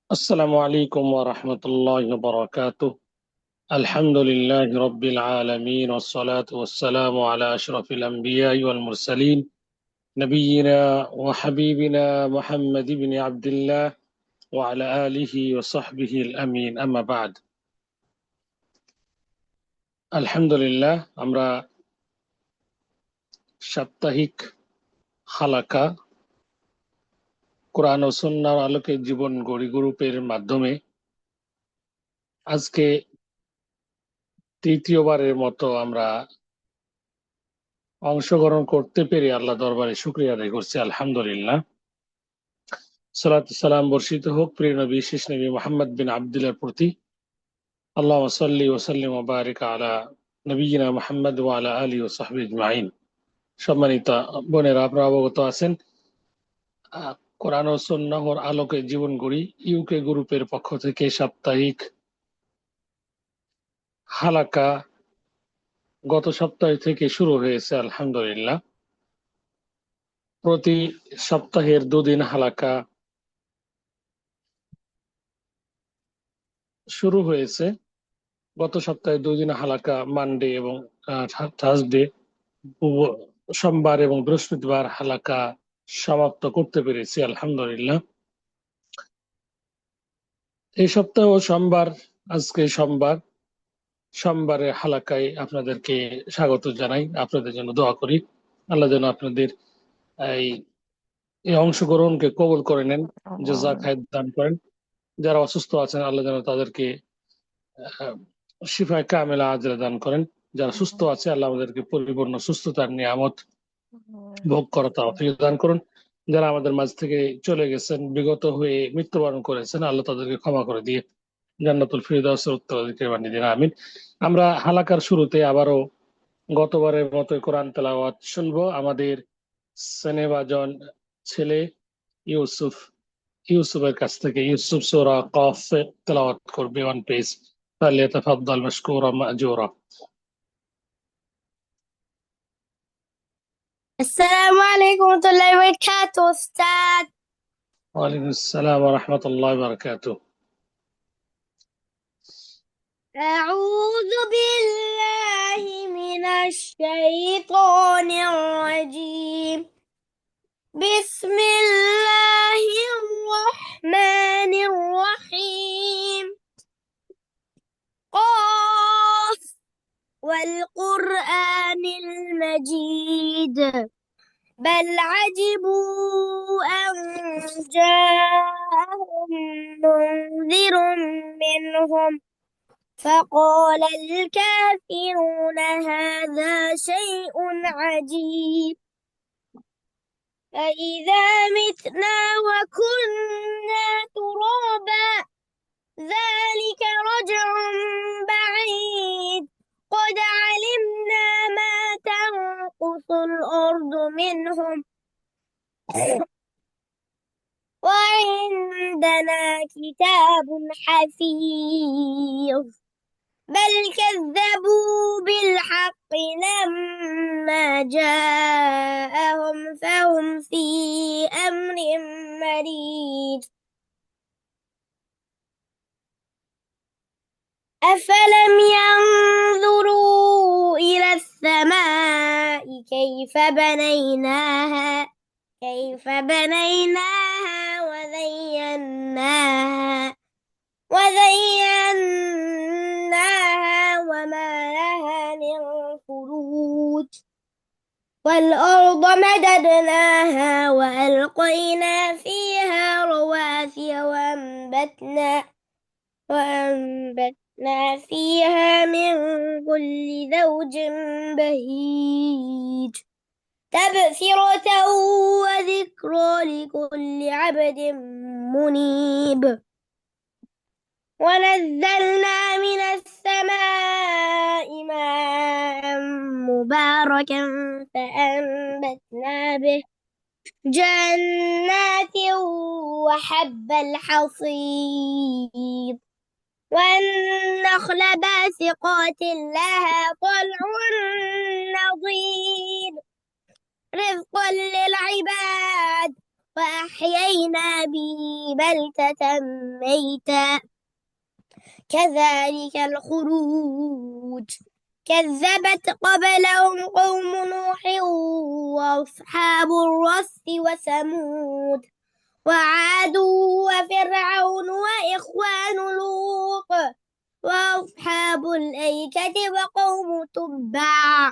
السلام عليكم ورحمة الله وبركاته. الحمد لله رب العالمين، والصلاة والسلام على أشرف الأنبياء والمرسلين، نبينا وحبيبنا محمد بن عبد الله وعلى آله وصحبه الأمين، أما بعد। আলহামদুলিল্লাহ, আমরা সাপ্তাহিক হালাকা কোরআন ও সুন্নাহর আলোকে জীবন গড়ি গ্রুপের মাধ্যমে আজকে তৃতীয়বারের মতো আমরা অংশগ্রহণ করতে পেরে আল্লাহ দরবারে শুকরিয়া আদায় করছি। আলহামদুলিল্লাহ, সালাত সালাম বর্ষিত হোক প্রিয় নবী শেষ নবী মুহাম্মদ বিন আব্দুল্লাহর প্রতি। আল্লাহুম্মা সাল্লি ওয়া সাল্লিম ওয়া বারিক আলা নবিয়িনা মুহাম্মদ ওয়া আলা আলিহি ওয়া সাহবিহি আজমাইন। সম্মানিত বোনেরা, আপনারা অবগত আছেন, কোরআন ও সুন্নাহর আলোকে জীবন গড়ি ইউকে গ্রুপের পক্ষ থেকে সাপ্তাহিক হালাকা গত সপ্তাহ থেকে শুরু হয়েছে। আলহামদুলিল্লাহ, প্রতি সপ্তাহের দুদিন হালাকা শুরু হয়েছে। গত সপ্তাহে দুদিন হালাকা মানডে এবং থার্সডে, সোমবার এবং বৃহস্পতিবার হালাকা সমাপ্ত করতে পেরেছি। আলহামদুলিল্লাহ, এই সপ্তাহ সোমবার, আজকে সোমবারের হালাকায় আপনাদেরকে স্বাগত জানাই। আপনাদের জন্য দোয়া করি, আল্লাহ যেন আপনাদের এই অংশগ্রহণকে কবুল করে নেন, জাযাক খায়ের দান করেন। যারা অসুস্থ আছেন, আল্লাহ যেন তাদেরকে শিফায়ে কামেলা আজরা দান করেন। যারা সুস্থ আছে, আল্লাহ আমাদেরকে পরিপূর্ণ সুস্থতার নিয়ামত ভোগ করা তৌফিক দান করুন। যারা আমাদের মাঝ থেকে চলে গেছেন, বিগত হয়ে মৃত্যুবরণ করেছেন, আল্লাহ তাদেরকে ক্ষমা করে দিয়ে জান্নাতুল ফিরদাউসের উত্তরাধিকারী বানিয়ে দিন, আমিন। আমরা হালাকার শুরুতে আবারও গতবারের মতো কোরআন তেলাওয়াত শুনবো। আমাদের স্নেহভাজন ছেলে ইউসুফের কাছ থেকে ইউসুফ সূরা কফ তেলাওয়াত করবে, 1 পেজ। ফালিয়াতাফাদ্দাল মাশকুরা মাজুরা। السلام عليكم ورحمة الله وبركاته أستاذ. ওয়ালাইকুম আসসালাম ওয়া রাহমাতুল্লাহি ওয়া বারাকাতুহু। أعوذ بالله من الشيطان الرجيم. بسم الله الرحمن الرحيم. قاف والقرآن المجيد بل عجبوا أن جاءهم منذر منهم فقال الكافرون هذا شيء عجيب أإذا متنا وكنا ترابا ذلك رجع بعيد قد علمنا ما تنقص الأرض منهم وعندنا كتاب حفيظ بل كذبوا بالحق لما جاءهم فهم في أمر مريج أفلم ينظروا إلى السماء كيف بنيناها وزيناها وما لها من فروج والأرض مددناها وألقينا فيها رواسي وأنبتنا فيها من كل زوج بهيج تبصرة وذكرى لكل عبد منيب ونزلنا من السماء ماء مباركا فأنبتنا به جنات وحب الحصيد والنخل باسقات لها طلع نضيد رزقا للعباد وأحيينا به بلدة ميتا كذلك الخروج كذبت قبلهم قوم نوح وأصحاب الرس وثمود وعاد وفرعون وإخوان لوط وأصحاب الأيكة وقوم تبع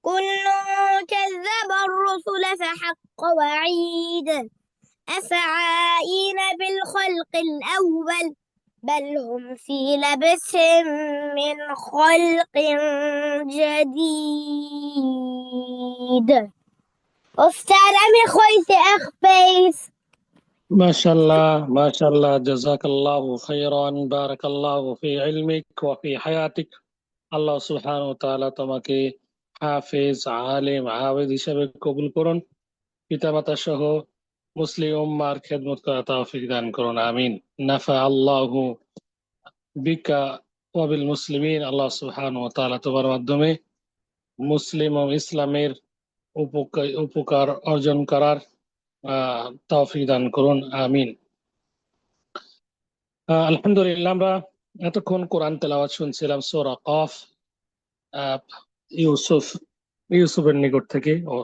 كل كذب الرسل فحق وعيد أفعائين بالخلق الأول بل هم في لبس من خلق جديد. أستاذ أمي خويتي أخبيس ما شاء الله ما شاء الله جزاك الله خيرا بارك الله في علمك وفي حياتك আল্লাহ সুবহানাহু ওয়া তাআলা তোমাকে হাফেজ আলেম আবেদ হিসেবে কবুল করুন পিতামাতা সহ মুসলিম উম্মার খেদমত করা তৌফিক দান করুন আমিন নাফা আল্লাহু বিকা ওয়া বিল মুসলিমিন আল্লাহ সুবহানাহু ওয়া তাআলা তোমার মাধ্যমে মুসলিম ও ইসলামের উপকার অর্জন করার তৌফিক দান করুন আমিন আলহামদুলিল্লাহ আমরা এতক্ষণ কোরআন তেলাওয়াত শুনছিলাম সূরা কফ ইউসুফের নিকট থেকে ও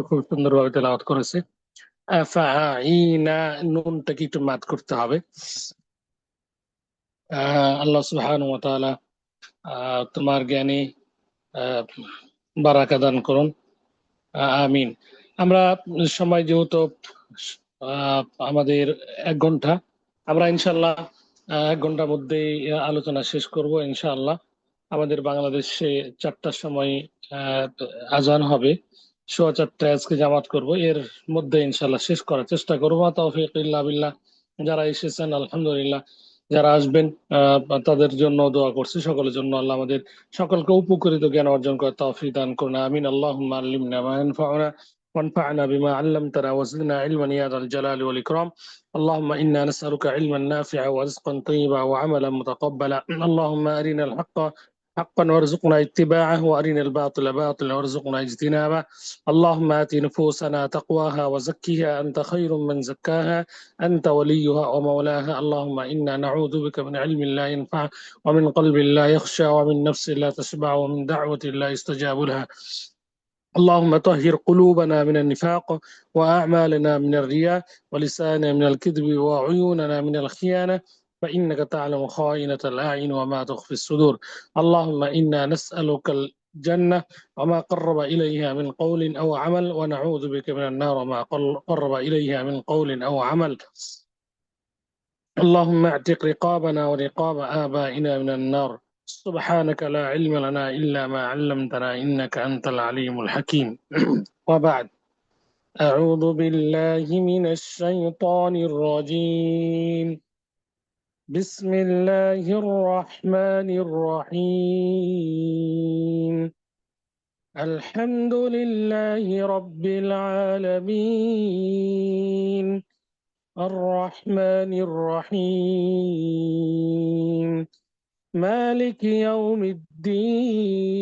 খুব সুন্দরভাবে তেলাওয়াত করেছে আফাঈনা নুনটাকে একটু মাদ করতে হবে আল্লাহ সুবহানাহু ওয়া তাআলা তোমার জ্ঞানে বারাকা দান করুন আমিন আমরা সময় যেহেতু আমাদের 1 ঘন্টা আমরা ইনশাআল্লাহ 1 ঘন্টার মধ্যেই আলোচনা শেষ করব ইনশাআল্লাহ আমাদের বাংলাদেশে 4টার সময় আজান হবে 4:15 আজকে জামাত করব এর মধ্যে ইনশাআল্লাহ শেষ করার চেষ্টা করব তৌফিক ইল্লা বিল্লাহ যারা এসেছেন আলহামদুলিল্লাহ যারা আসবেন তাদের জন্য দোয়া করছি সকলের জন্য আল্লাহ আমাদের সকলকে উপকৃত জ্ঞান অর্জন করার তৌফিক দান করুন আমিন আল্লাহুম্মা আল্লিমনা মা ইয়ানফাউনা وانفعنا بما علمتنا وزدنا علما يا ذا الجلال والإكرام اللهم إنا نسألك علما نافعا ورزقا طيبا وعملا متقبلا اللهم أرنا الحق حقا وارزقنا اتباعه وأرنا الباطل باطلا وارزقنا اجتنابه اللهم آت نفوسنا تقواها وزكها أنت خير من زكاها أنت وليها ومولاها اللهم إنا نعوذ بك من علم لا ينفع ومن قلب لا يخشى ومن نفس لا تشبع ومن دعوة لا يستجاب لها اللهم طهر قلوبنا من النفاق وأعمالنا من الرياء ولساننا من الكذب وعيوننا من الخيانة فإنك تعلم خائنة الأعين وما تخفي الصدور اللهم إنا نسألك الجنة وما قرب إليها من قول أو عمل ونعوذ بك من النار وما قرب إليها من قول أو عمل اللهم اعتق رقابنا ورقاب آبائنا من النار سبحانك لا علم لنا إلا ما علمتنا إنك أنت العليم الحكيم وبعد أعوذ بالله من الشيطان الرجيم بسم الله الرحمن الرحيم الحمد لله رب العالمين الرحمن الرحيم مالك يوم الدين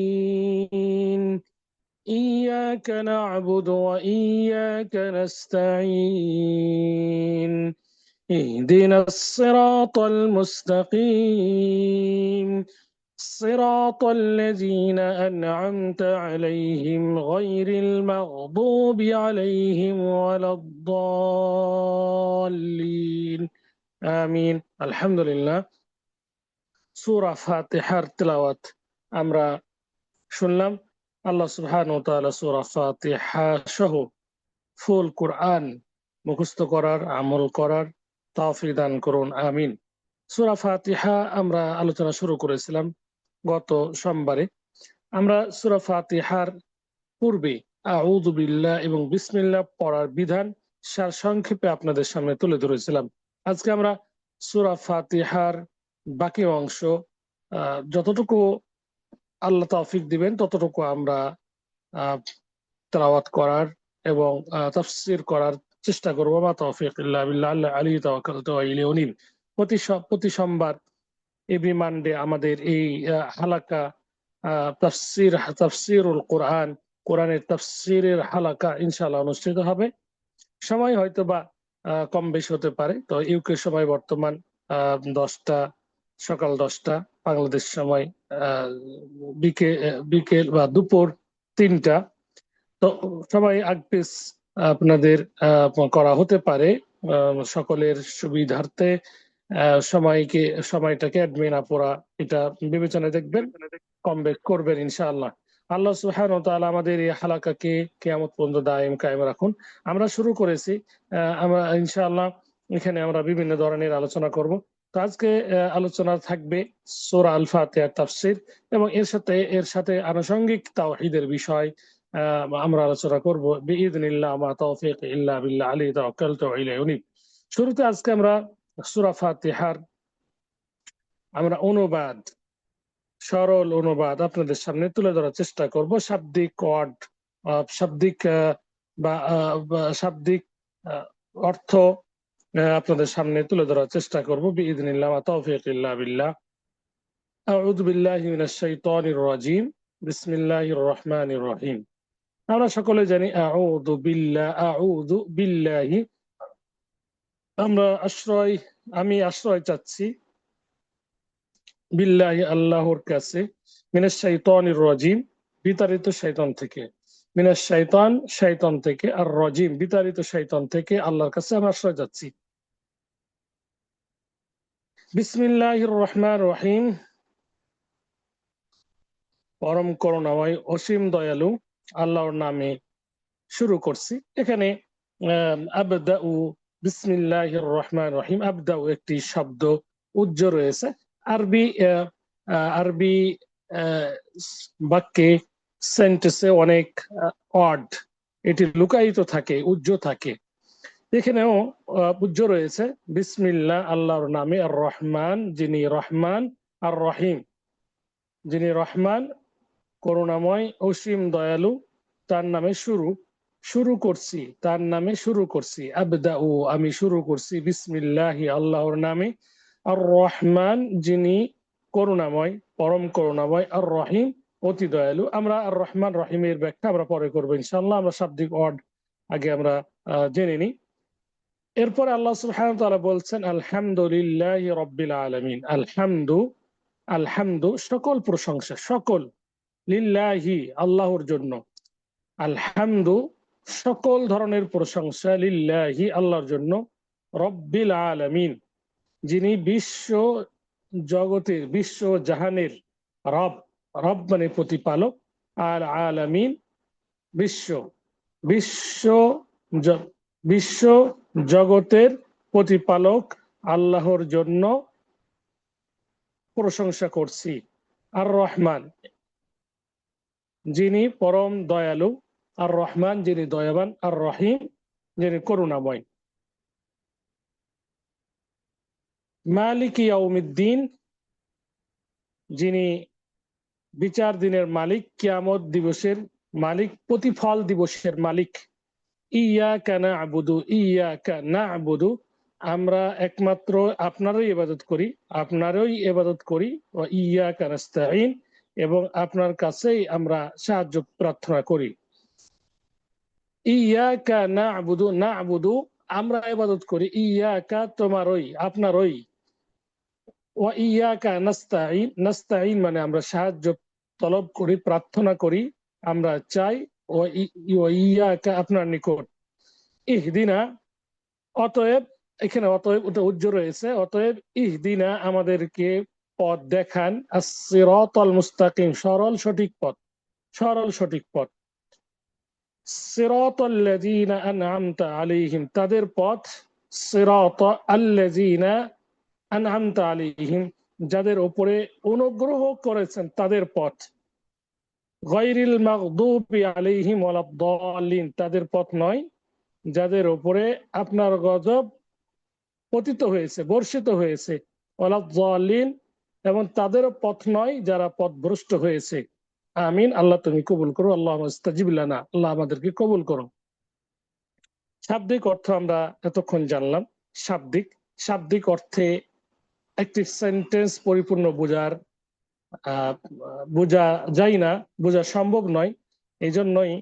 إياك نعبد وإياك نستعين اهدنا الصراط المستقيم صراط الذين أنعمت عليهم غير المغضوب عليهم ولا الضالين آمين الحمد لله সূরা ফাতিহার তেলাওয়াত আমরা শুনলাম আল্লাহ সুবহানাহু ওয়া তাআলা সূরা ফাতিহা সহ ফুল কোরআন মুখস্থ করার আমল করার তৌফিক দান করুন আমিন সূরা ফাতিহা আমরা আলোচনা শুরু করেছিলাম গত সোমবারে আমরা সূরা ফাতিহার পূর্বে আউযু বিল্লাহ এবং বিসমিল্লাহ পড়ার বিধান সারসংক্ষেপে আপনাদের সামনে তুলে ধরেছিলাম আজকে আমরা সূরা ফাতিহার বাকি অংশ যতটুকু আল্লাহ তৌফিক দিবেন ততটুকু আমরা তেলাওয়াত করার এবং তাফসীর করার চেষ্টা করব মা তৌফিক ইল্লা বিল্লাহ আলাইহি তাওয়াক্কালতু ওয়া ইলাইহি উনীব প্রতি সোমবার এভরি মানডে আমাদের এই হালাকা তাফসীরুল কোরআন কোরআনের তাফসীরের হালাকা ইনশাআল্লাহ অনুষ্ঠিত হবে সময় হয়তো বা কম বেশি হতে পারে। তো ইউকে সময় বর্তমান 10টা, সকাল 10টা, বাংলাদেশ সময় বিকেল বা দুপুর 3টা। তো সবাই আগপিস আপনাদের করা হতে পারে সকলের সুবিধার্থে। সময়টাকে অ্যাডমিন আপুরা এটা বিবেচনায় দেখবেন, কম বেশ করবেন ইনশাআল্লাহ। আল্লাহ সুবহানাহু ওয়া তাআলা আমাদের এই হালাকাকে কিয়ামত পর্যন্ত দায়েম কায়েম রাখুন। আমরা শুরু করেছি, আমরা ইনশাআল্লাহ এখানে আমরা বিভিন্ন ধরনের আলোচনা করব। তো আজকে আলোচনা থাকবে সূরা আল ফাতিহার তাফসীর, এবং এর সাথে আনুষঙ্গিক তাওহীদের বিষয় আমরা আলোচনা করব বিইذنিল্লাহ, মা তাওফীক ইল্লা বিল্লাহ, আলাইহি তাওয়াক্কালতু ওয়া ইলাইহি উনীব। শুরুতে আজকে আমরা সূরা ফাতিহার আমরা অনুবাদ, সরল অনুবাদ আপনাদের সামনে তুলে ধরার চেষ্টা করব। শাব্দিক ওয়ার্ড, শাব্দিক শাব্দিক অর্থ আপনাদের সামনে তুলে ধরার চেষ্টা করব বিইذنিল্লাহ, মা তাওফীক ইল্লা বিল্লাহ। আউযু বিল্লাহি মিনাশ শাইতানির রাজীম, বিসমিল্লাহির রহমানির রহিম। আমরা সকলে জানি আউযু বিল্লাহি, আমি আশ্রয় চাচ্ছি, বিল্লাহি আল্লাহর কাছে, মিনাশ শাইতানির রাজীম বিতাড়িত শয়তান থেকে, মিনাশ শয়তান থেকে, আর রাজীম বিতাড়িত শয়তান থেকে আল্লাহর কাছে আমি আশ্রয় চাচ্ছি। বিসমিল্লাহির রহমানির রহিম, পরম করুণাময় অসীম দয়ালু আল্লাহর নামে শুরু করছি। এখানে আবদাউ বিসমিল্লাহির রহমানির রহিম, আবদাউ একটি শব্দ উজ্জ রয়েছে। আরবি বাক্যে, সেন্টেন্সে অনেক ওয়ার্ড এটি লুকায়িত থাকে, উজ্জ থাকে। এখানেও উজ্জ রয়েছে। বিসমিল্লাহ আল্লাহর নামে, আর রহমান যিনি রহমান, আর রহিম যিনি রহমান করুণাময় অসীম দয়ালু, তার নামে শুরু করছি, তার নামে শুরু করছি। আবদাউ আমি শুরু করছি, বিসমিল্লাহি আল্লাহর নামে, আর রহমান যিনি করুণাময়, পরম করুণাময়, আর রহিম অতি দয়ালু। আমরা আর রহমান রহিমের ব্যাখ্যা আমরা পরে করবো ইনশাআল্লাহ। আমরা শাব্দিক ওয়ার্ড আগে আমরা জেনে নিই। এরপর আল্লাহ সুবহানাহু ওয়া তাআলা বলছেন আলহামদুলিল্লাহি রাব্বিল আলামিন। আলহামদু সকল প্রশংসা, সকল, লিল্লাহি আল্লাহর জন্য, আলহামদু সকল ধরনের প্রশংসা, লিল্লাহি আল্লাহর জন্য, রব্বিল আলামিন যিনি বিশ্ব জগতের, বিশ্ব জাহানের রব, রব মানে প্রতিপালক, আর আলামিন বিশ্ব, বিশ্ব বিশ্ব জগতের প্রতিপালক আল্লাহর জন্য প্রশংসা করছি। আর রহমান যিনি পরম দয়ালু, আর রহমান যিনি দয়াবান, আর রহিম যিনি করুণাময়। মালিক ইয়াউমিদ্দিন যিনি বিচার দিনের মালিক, কিয়ামত দিবসের মালিক, প্রতিফল দিবসের মালিক। ইয়াকা না'বুদু আমরা একমাত্র আপনারই ইবাদত করি, ওয়া ইয়াকা নাস্তাঈন এবং আপনার কাছেই আমরা সাহায্য প্রার্থনা করি। ইয়াকা না'বুদু আমরা ইবাদত করি, ইয়াকা তোমারই, আপনারই, ওয়া ইয়াকা নাস্তাঈন মানে আমরা সাহায্য তলব করি, প্রার্থনা করি, আমরা চাই, ওয়া ইয়াকা আপনার নিকট। ইহদিনা অতএব, এখানে অতএব ওটা উজ্জ্ব রয়েছে, অতএব ইহদিনা আমাদেরকে পথ দেখান, আস-সিরাতাল মুস্তাকিম সরল সঠিক পথ, সরল সঠিক পথ। সিরাতাল্লাযীনা আন'আমতা আলাইহিম তাদের পথ, সিরাতাল্লাযীনা আন'আমতা আলাইহিম যাদের উপরে অনুগ্রহ করেছেন তাদের পথ। গায়রিল মাগদুবি আলাইহিম ওয়ালাদ-দাল্লিন তাদের পথ নয় যাদের উপরে আপনার গজব পতিত হয়েছে, বর্ষিত হয়েছে। ওয়ালাদ-দাল্লিন এবং তাদের পথ নয় যারা পথভ্রষ্ট হয়েছে। আমিন। আল্লাহ তুমি কবুল করো, আল্লাহুম্মা ইস্তাজিব লানা, আল্লাহ আমাদেরকে কবুল করো। শাব্দিক অর্থ আমরা এতক্ষণ জানলাম। শাব্দিক অর্থে একটি সেন্টেন্স পরিপূর্ণ বোঝা যায় না, বোঝা সম্ভব নয়। এই জন্যই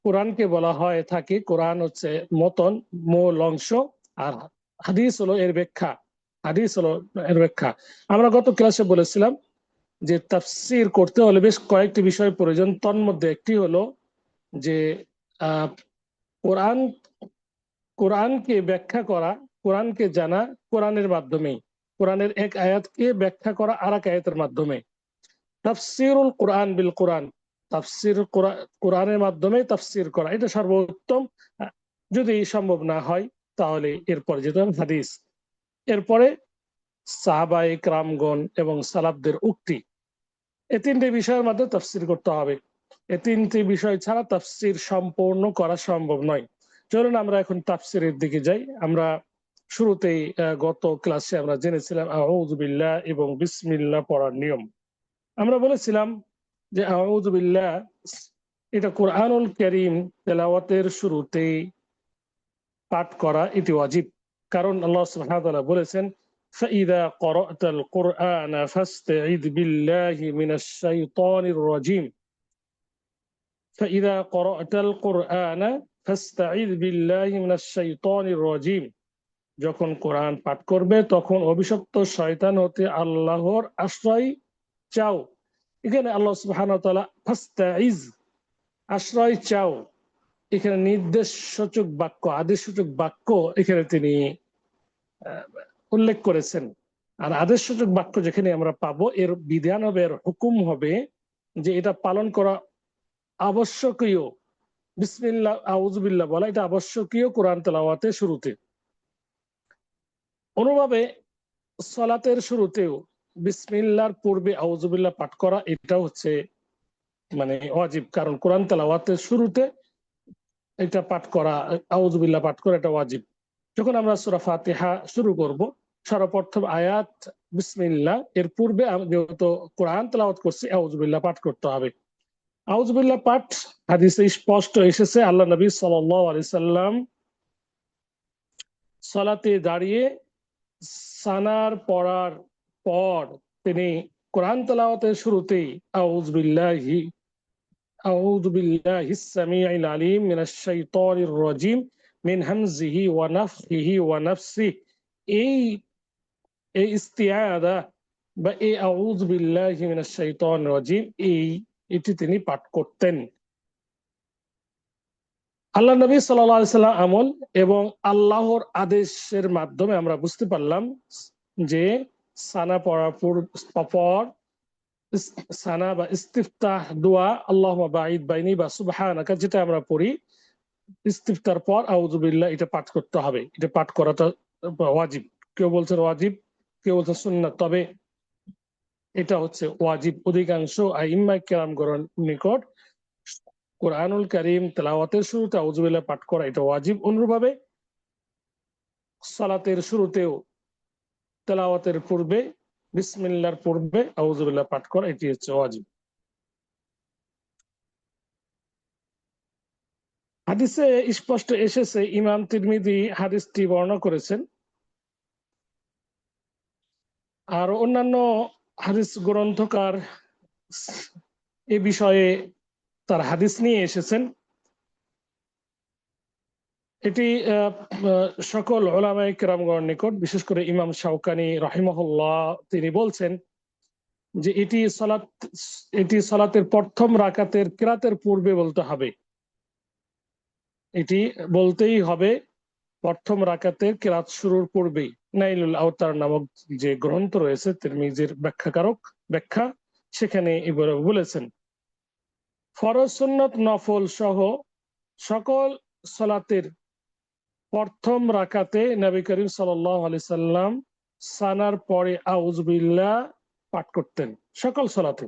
কোরআনকে বলা হয় থাকে, কোরআন হচ্ছে মতন, মূল অংশ, আর হাদিস হলো এর ব্যাখ্যা। হাদিস হলো এর ব্যাখ্যা। আমরা গত ক্লাসে বলেছিলাম যে তাফসীর করতে হলে বেশ কয়েকটি বিষয় প্রয়োজন। তন্মধ্যে একটি হলো যে আহ কোরআন কোরআনকে ব্যাখ্যা করা, কোরআনকে জানা কোরআনের মাধ্যমেই, কোরআনের এক আয়াতকে ব্যাখ্যা করা আর এক আয়াতের মাধ্যমে। তাফসিরুল কোরআন বিল কোরআন, তাফসির কোরআনের মাধ্যমে তাফসির করা, এটা সর্বোত্তম। যদি সম্ভব না হয় তাহলে এরপরে যেতে হবে হাদিস, এরপরে সাহাবায়ে কেরামগণ এবং সালাফদের উক্তি। এই তিনটি বিষয়ের মধ্যে তাফসির করতে হবে। এই তিনটি বিষয় ছাড়া তাফসির সম্পূর্ণ করা সম্ভব নয়। চলুন আমরা এখন তাফসিরের দিকে যাই। আমরা শুরুতেই গত ক্লাসে আমরা জেনেছিলাম আউযু বিল্লাহ এবং বিসমিল্লাহ পড়ার নিয়ম। আমরা বলেছিলাম যে আউযু বিল্লাহ এটা কোরআনুল কারীম তেলাওয়াতের শুরুতেই পাঠ করা এটি ওয়াজিব। কারণ আল্লাহ সুবহানাহু ওয়া তাআলা বলেছেন فإذا قرأت القرآن فاستعذ بالله من الشيطان الرجيم فإذا قرأت القرآن فاستعذ بالله من الشيطان الرجيم যখন কোরআন পাঠ করবে তখন অভিশপ্ত শয়তান হতে আল্লাহর আশ্রয় চাও। এখানে আল্লাহ সুবহানাহু ওয়া তাআলা ফাস্তাইজ, আশ্রয় চাও, এখানে নির্দেশ সূচক বাক্য, আদেশ সূচক বাক্য এখানে তিনি উল্লেখ করেছেন। আর আদেশ সূচক বাক্য যেখানে আমরা পাবো, এর বিধান হবে, এর হুকুম হবে যে এটা পালন করা আবশ্যকীয়। বিসমিল্লাহ আউযু বিল্লাহ বলা এটা আবশ্যকীয় কোরআন তেলাওয়াতের শুরুতে। অনুভাবে সালাতের শুরুতেও বিসমিল্লাহর পূর্বে আউযু বিল্লাহ পাঠ করা এটা হচ্ছে মানে ওয়াজিব। কারণ কোরআন তেলাওয়াতের শুরুতে এটা পাঠ করা, আউযু বিল্লাহ পাঠ করা এটা ওয়াজিব। যখন আমরা সূরা ফাতিহা শুরু করব, সর্বপ্রথম আয়াত বিসমিল্লাহ, এর পূর্বে যেহেতু কোরআন তেলাওয়াত করছি আউযু বিল্লাহ পাঠ করতে হবে। আউযু বিল্লাহ পাঠ হাদিসে স্পষ্ট এসেছে। আল্লাহ নবী সাল্লাল্লাহু আলাইহি সাল্লাম সালাতে দাঁড়িয়ে সানার পড়ার পর তিনি কোরআন তেলাওয়াতের শুরুতেই আউযু বিল্লাহিস সামিউল আলিম মিনাশ শাইতানির রাজিম মিন হামজিহি ওয়া নাফখিহি ওয়া নাফসিহি, এই ইস্তিআযা বা এই আউযু বিল্লাহি মিনাশ শাইতানির রাজিম এটি তিনি পাঠ করতেন। আল্লাহ নবী সাল্লাল্লাহু আলাইহি সাল্লাম আমল এবং আল্লাহর আদেশের মাধ্যমে আমরা বুঝতে পারলাম যে সানা পড়ার পর সানা বা ইস্তিফতাহ দোয়া আল্লাহুম্মা বাঈদ বাইনি বা সুবহানাকা, যেটা আমরা পড়ি ইস্তিফতার পর আউযু বিল্লাহ, এটা পাঠ করতে হবে। এটা পাঠ করাটা ওয়াজিব। কেউ বলছেন ওয়াজিব, কেউ বলছেন সুন্নাত, তবে এটা হচ্ছে ওয়াজিব। অধিকাংশ আইম্মায়ে কেরামগণের নিকট কোরআনুল কারীম তেলাওয়াতের শুরুতে আউযু বিল্লাহ পাঠ করা এটা ওয়াজিব। অনুরূপভাবে সালাতের শুরুতেও তেলাওয়াতের পূর্বে বিসমিল্লাহর পূর্বে আউযু বিল্লাহ পাঠ করা এটি হচ্ছে ওয়াজিব। হাদিসে স্পষ্ট এসেছে, ইমাম তিরমিজি হাদিসটি বর্ণনা করেছেন, আর অন্যান্য হাদিস গ্রন্থকার এ বিষয়ে তার হাদিস নিয়ে এসেছেন। এটি সকল উলামায়ে কেরামগণের নিকট, বিশেষ করে ইমাম শাওকানি রাহিমাহুল্লাহ তিনি বলছেন যে এটি সালাতের প্রথম রাকাতের কিরাতের পূর্বে বলতে হবে। এটি বলতেই হবে প্রথম রাকাতের কিরাত শুরুর পূর্বেই। নাইলুল আওতার নামক যে গ্রন্থ রয়েছে তিরমিজির ব্যাখ্যা, সেখানে এবারে বলেছেন ফরজ সুন্নত নফল সহ সকল সালাতের প্রথম রাকাতে নবী করিম সাল্লাল্লাহু আলাইহি সাল্লাম সানার পরে আউযু বিল্লাহ পাঠ করতেন সকল সালাতে।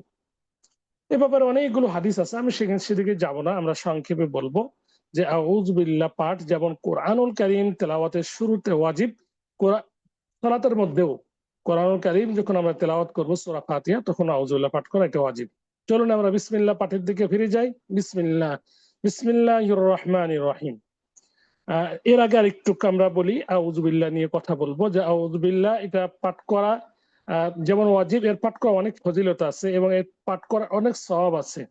এ ব্যাপারে অনেকগুলো হাদিস আছে, আমি সেদিকে যাব না, আমরা সংক্ষেপে বলবো যে আউযু বিল্লাহ পাঠ যেমন কোরআনুল কারীম তেলাওয়াতের শুরুতে ওয়াজিব, সালাতের মধ্যেও কোরআনুল কারীম যখন আমরা তেলাওয়াত করব সূরা ফাতিহা তখন আউযু বিল্লাহ পাঠ করা এটা ওয়াজিব। চলুন আমরা বিসমিল্লাহ পাঠের দিকে ফিরে যাই। বিসমিল্লাহির রহমানির রহিম। এর আগে আরেকটু আমরা বলি, আউযু বিল্লাহ নিয়ে কথা বলবো যে আউযু বিল্লাহ এটা পাঠ করা যেমন ওয়াজিব, এর পাঠ করা অনেক ফজিলত আছে এবং এর পাঠ করার অনেক সওয়াব আছে।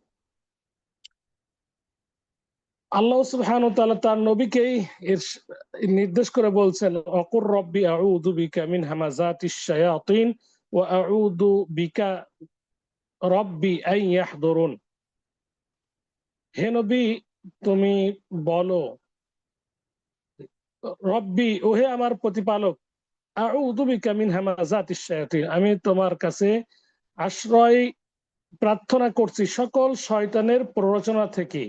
আল্লাহ সুবহানাহু ওয়া তাআলা তার নবীকেই এর নির্দেশ করে বলছেন, অকুর রব্বি আউযু বিকা মিন হামাযাতিশ শায়াতিন ওয়া আউযু বিকা রব্বি আন ইয়াহদুরুন। হে নবী, তুমি বলো, রব্বি, ওহে আমার প্রতিপালক, আউযু বিকা মিন হামাযাতিশ শায়াতিন, আমি তোমার কাছে আশ্রয় প্রার্থনা করছি সকল শয়তানের প্ররোচনা থেকে,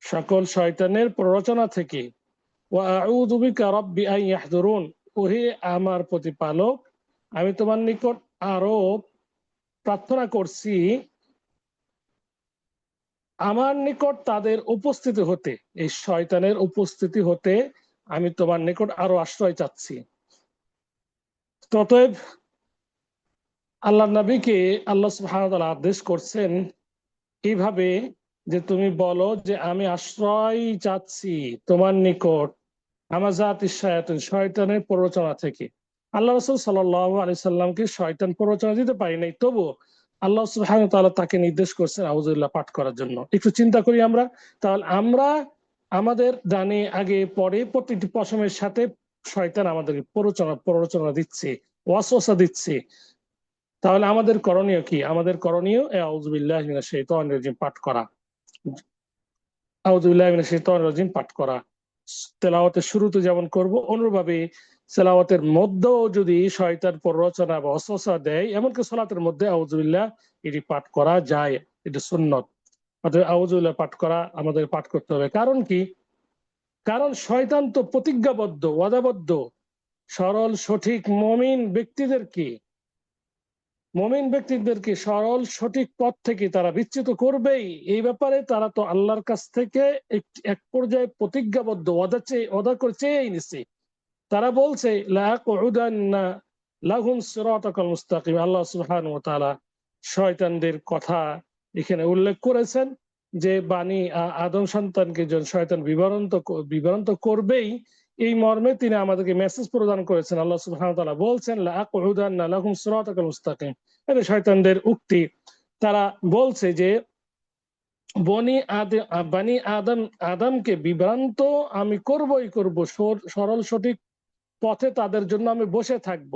সকল শয়তানের প্ররোচনা থেকে। ওয়া আউযু বিকা রাব্বি আন ইয়াহদুরুন, ওহে আমার প্রতিপালক, আমি তোমার নিকট আরো প্রার্থনা করছি আমার নিকট তাদের উপস্থিতি হতে, এই শয়তানের উপস্থিতি হতে আমি তোমার নিকট আরো আশ্রয় চাচ্ছি। ততএব আল্লাহ নবীকে আল্লাহ সুবহানাহু ওয়া তাআলা আদেশ করছেন এইভাবে যে তুমি বলো যে আমি আশ্রয় চাচ্ছি তোমার নিকট হামাযাতিশ শায়াতিন, শয়তানের প্ররোচনা থেকে। আল্লাহ রাসূল সাল্লাল্লাহু আলাইহি সাল্লামকে শয়তান প্ররোচনা দিতে পারি নাই, তবু আল্লাহ সুবহানাহু ওয়া তাআলা তাকে নির্দেশ করছেন আউযুবিল্লাহ পাঠ করার জন্য। একটু চিন্তা করি আমরা, তাহলে আমরা আমাদের ডানে আগে পরে প্রতিটি পশমের সাথে শয়তান আমাদেরকে প্ররোচনা দিচ্ছে, ওয়াসওয়াসা দিচ্ছে। তাহলে আমাদের করণীয় কি? আমাদের করণীয় আউযুবিল্লাহি মিনাশ শাইতানির রাজিম পাঠ করা, আউযুবিল্লাহি মিনাশ শাইতানির রাজিম পাঠ করা। তেলাওয়াতের শুরুতে যেমন করব, অনুরূপভাবে তেলাওয়াতের মধ্যেও যদি শয়তান প্ররোচনা বা ওয়াসওয়াসা দেয়, এমনকি সালাতের মধ্যে আউযুবিল্লাহ এটি পাঠ করা যায়, এটা সুন্নত। অতএব আউযুবিল্লাহ পাঠ করা আমাদের পাঠ করতে হবে। কারণ কি? কারণ শয়তান তো প্রতিজ্ঞাবদ্ধ, ওয়াদাবদ্ধ সরল সঠিক মুমিন ব্যক্তিদেরকে সরল সঠিক পথ থেকে তারা বিচ্যুত করবেই। এই ব্যাপারে তারা তো আল্লাহর কাছ থেকে এক পর্যায়ে প্রতিজ্ঞাবদ্ধ, ওয়াদা করে চেয়েই নিছে। তারা বলছে লাআকুউদান্না লাহুম সিরাতাকাল মুস্তাকিম। আল্লাহ সুবহানাহু ওয়া তাআলা শয়তানদের কথা এখানে উল্লেখ করেছেন যে বানি আদম সন্তানকে যখন শয়তান বিভ্রান্ত করবেই, এই মর্মে তিনি আমাদেরকে মেসেজ প্রদান করেছেন। আল্লাহ সুবহানাহু ওয়া তাআলা বলছেন লাআকুউদান্না লাহুম সিরাতাকাল মুস্তাকিম, এটা শয়তানদের উক্তি। তারা বলছে যে বানি আদমকে বিভ্রান্ত আমি করবই করব, সরল সঠিক পথে তাদের জন্য আমি বসে থাকব।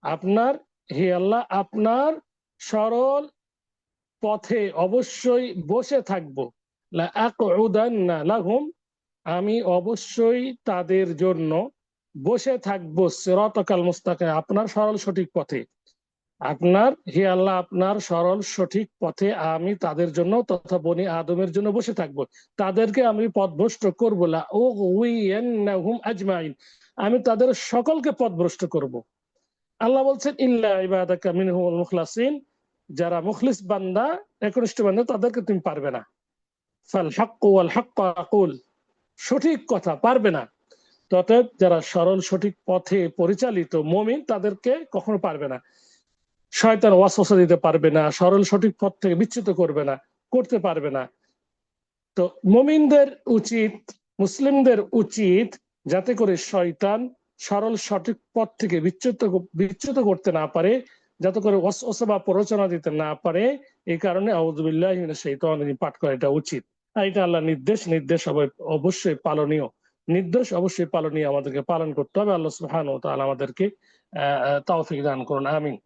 আপনার, হে আল্লাহ, আপনার সরল পথে অবশ্যই বসে থাকব। লাআকুউদান্না লাহুম, আমি অবশ্যই তাদের জন্য বসে থাকবো সিরাতাকাল মুস্তাকিম, আপনার সরল সঠিক পথে। আপনার, হে আল্লাহ, আপনার সরল সঠিক পথে আমি তাদের জন্য তথা বনি আদমের জন্য বসে থাকবো। তাদেরকে আমি পথভ্রষ্ট করবো, লাউগউইয়ান্নাহুম আজমাইন, আমি তাদের সকলকে পথভ্রষ্ট করব। আল্লাহ বলছেন ইল্লা ইবাদাকা মিনহুমুল মুখলাসিন, যারা মুখলিস বান্দা, একনিষ্ঠ বান্দা, তাদেরকে তুমি পারবে না। ফাল হাক্কু ওয়াল হাক্কা আকুল, সঠিক কথা পারবে না। ততএব যারা সরল সঠিক পথে পরিচালিত মুমিন, তাদেরকে কখনো পারবে না। শয়তান ওয়াসওয়াসা দিতে পারবে না, সরল সঠিক পথ থেকে বিচ্যুত করতে পারবে না। তো মুমিনদের উচিত, মুসলিমদের উচিত, যাতে করে শয়তান সরল সঠিক পথ থেকে বিচ্যুত করতে না পারে, যাতে করে ওয়াসওয়াসা বা প্ররোচনা দিতে না পারে, এই কারণে আউযুবিল্লাহি মিনাশ শাইতানির রাজিম পাঠ করা এটা উচিত। আর এটা আল্লাহর নির্দেশ অবশ্যই পালনীয়, আমাদেরকে পালন করতে হবে। আল্লাহ সুবহানাহু ওয়া তাআলা আমাদেরকে তৌফিক দান করুন, আমিন।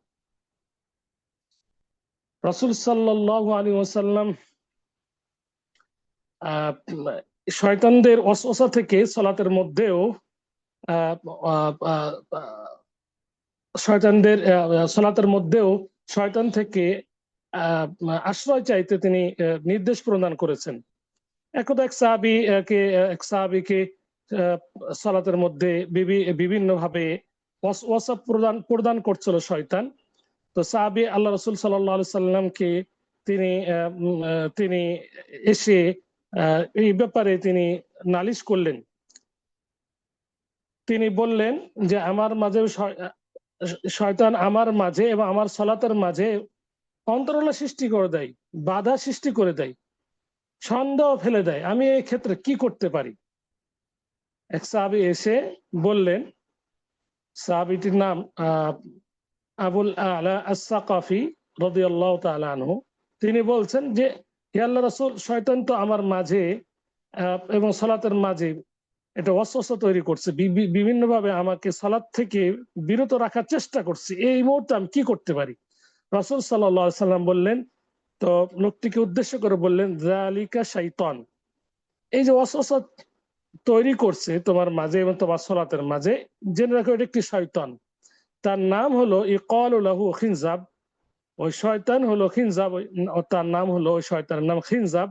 রাসূল সাল্লাল্লাহু আলাইহি ওয়াসাল্লাম শয়তানদের ওয়াসওয়াসা থেকে সালাতের মধ্যেও শয়তানদের সালাতের মধ্যেও শয়তান থেকে আশ্রয় চাইতে তিনি নির্দেশ প্রদান করেছেন। একদা এক সাহাবীকে সালাতের মধ্যে বিভিন্ন ভাবে ওয়াসওয়াসা প্রদান করছিল শয়তান। তো সাহাবী আল্লাহ রাসূল সাল্লাল্লাহু আলাইহি সাল্লামকে তিনি এসে এই ব্যাপারে তিনি নালিশ করলেন। তিনি বললেন যে আমার মাঝে শয়তান আমার মাঝে এবং আমার সালাতের মাঝে অন্তরালা সৃষ্টি করে দেয়, বাধা সৃষ্টি করে দেয়, সন্দেহ ফেলে দেয়, আমি এই ক্ষেত্রে কি করতে পারি? এক সাহাবী এসে বললেন, সাহাবীটির নাম আবুল আলা আস-সাকাফি রাদিয়াল্লাহু তাআলা আনহু। তিনি বলছেন যে হে আল্লাহর রাসূল, শয়তান তো আমার মাঝে এবং সালাতের মাঝে এটা ওয়াসওয়াসা তৈরি করছে, বিভিন্ন ভাবে আমাকে সালাত থেকে বিরত রাখার চেষ্টা করছে, এই মুহূর্তে আমি কি করতে পারি? রাসূল সাল্লাল্লাহু আলাইহি সাল্লাম বললেন, তো লোকটিকে উদ্দেশ্য করে বললেন, যালিকা শাইতান, এই যে ওয়াসওয়াসা তৈরি করছে তোমার মাঝে এবং তোমার সালাতের মাঝে, জেনে রাখো এটা একটি শয়তান। তার নাম হলো ইকালু লাহু খিনজাব, ওই শয়তান হলো খিনজাব, তার নাম হলো, ওই শয়তানের নাম খিনজাব।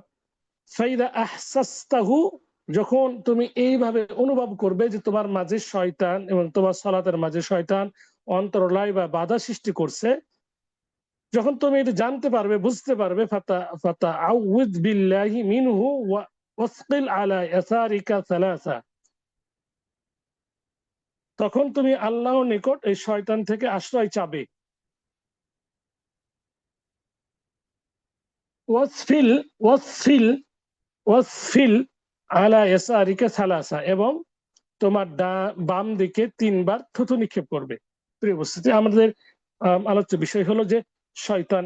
ফাইদা আহসাসতাহু, যখন তুমি এইভাবে অনুভব করবে যে তোমার মাঝে শয়তান এবং তোমার সালাতের মাঝে শয়তান অন্তরায় বা বাধা সৃষ্টি করছে, যখন তুমি এটা জানতে পারবে, বুঝতে পারবে, ফাতা ফাতা আউযু বিল্লাহি মিনহু ওয়াসকিল আলা ইয়াসারিকা সালাসা, তখন তুমি আল্লাহর নিকট এই শয়তান থেকে আশ্রয় চাবে। ওয়াসফিল ওয়াসফিল ওয়াসফিল আলা ইয়াসারিকা সালাসা, এবং তোমার বাম দিকে 3 বার থুতু নিক্ষেপ করবে। প্রিয় উপস্থিতি, আমাদের আলোচ্য বিষয় হলো যে শয়তান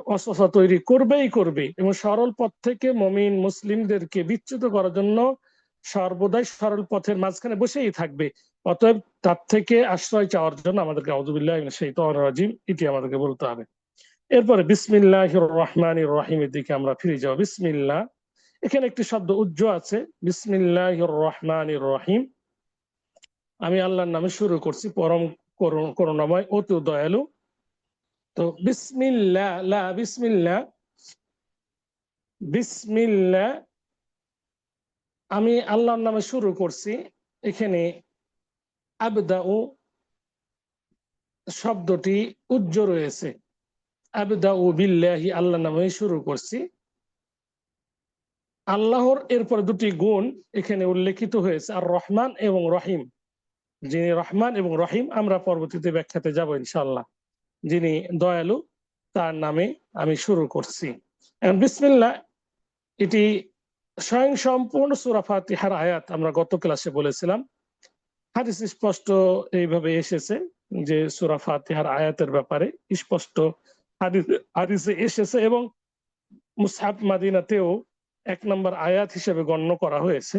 ওয়াসওয়াসা তৈরি করবেই করবে, এবং সরল পথ থেকে মুমিন মুসলিমদেরকে বিচ্যুত করার জন্য সর্বদাই সরল পথের মাঝখানে বসেই থাকবে। অতএব তার থেকে আশ্রয় চাওয়ার জন্য আমাদেরকে আউযুবিল্লাহি মিনাশ শাইতানির রাজিম এটি আমাদেরকে বলতে হবে। এরপরে বিসমিল্লাহির রহমানির রহিমের দিকে আমরা ফিরে যাব। বিসমিল্লাহ, এখানে একটি শব্দ উজ্জ আছে, বিসমিল্লাহির রহমানির রহিম, আমি আল্লাহর নামে শুরু করছি, পরম করুণাময় অতি দয়ালু। তো বিসমিল্লাহ, লা বিসমিল্লাহ, বিসমিল্লাহ, আমি আল্লাহর নামে শুরু করছি। এখানে আবদাউ শব্দটি উজ্জ রয়েছে, আবদাউ বিল্লাহি, আল্লাহর নামে শুরু করছি। আল্লাহর এরপর 2টি গুণ এখানে উল্লেখিত হয়েছে, আর রহমান এবং রহিম। যিনি রহমান এবং রহিম আমরা পরবর্তীতে ব্যাখ্যাতে যাব ইনশাআল্লাহ। যিনি দয়ালু, তার নামে আমি শুরু করছি। এখন বিসমিল্লাহ এটি স্বয়ং সম্পূর্ণ সূরা ফাতিহার আয়াত, আমরা গত ক্লাসে বলেছিলাম। হাদিস স্পষ্ট এইভাবে এসেছে যে সূরা ফাতিহার আয়াতের ব্যাপারে স্পষ্ট হাদিসে এসেছে, এবং মুসহাফ মাদিনাতেও 1 নম্বর আয়াত হিসেবে গণ্য করা হয়েছে।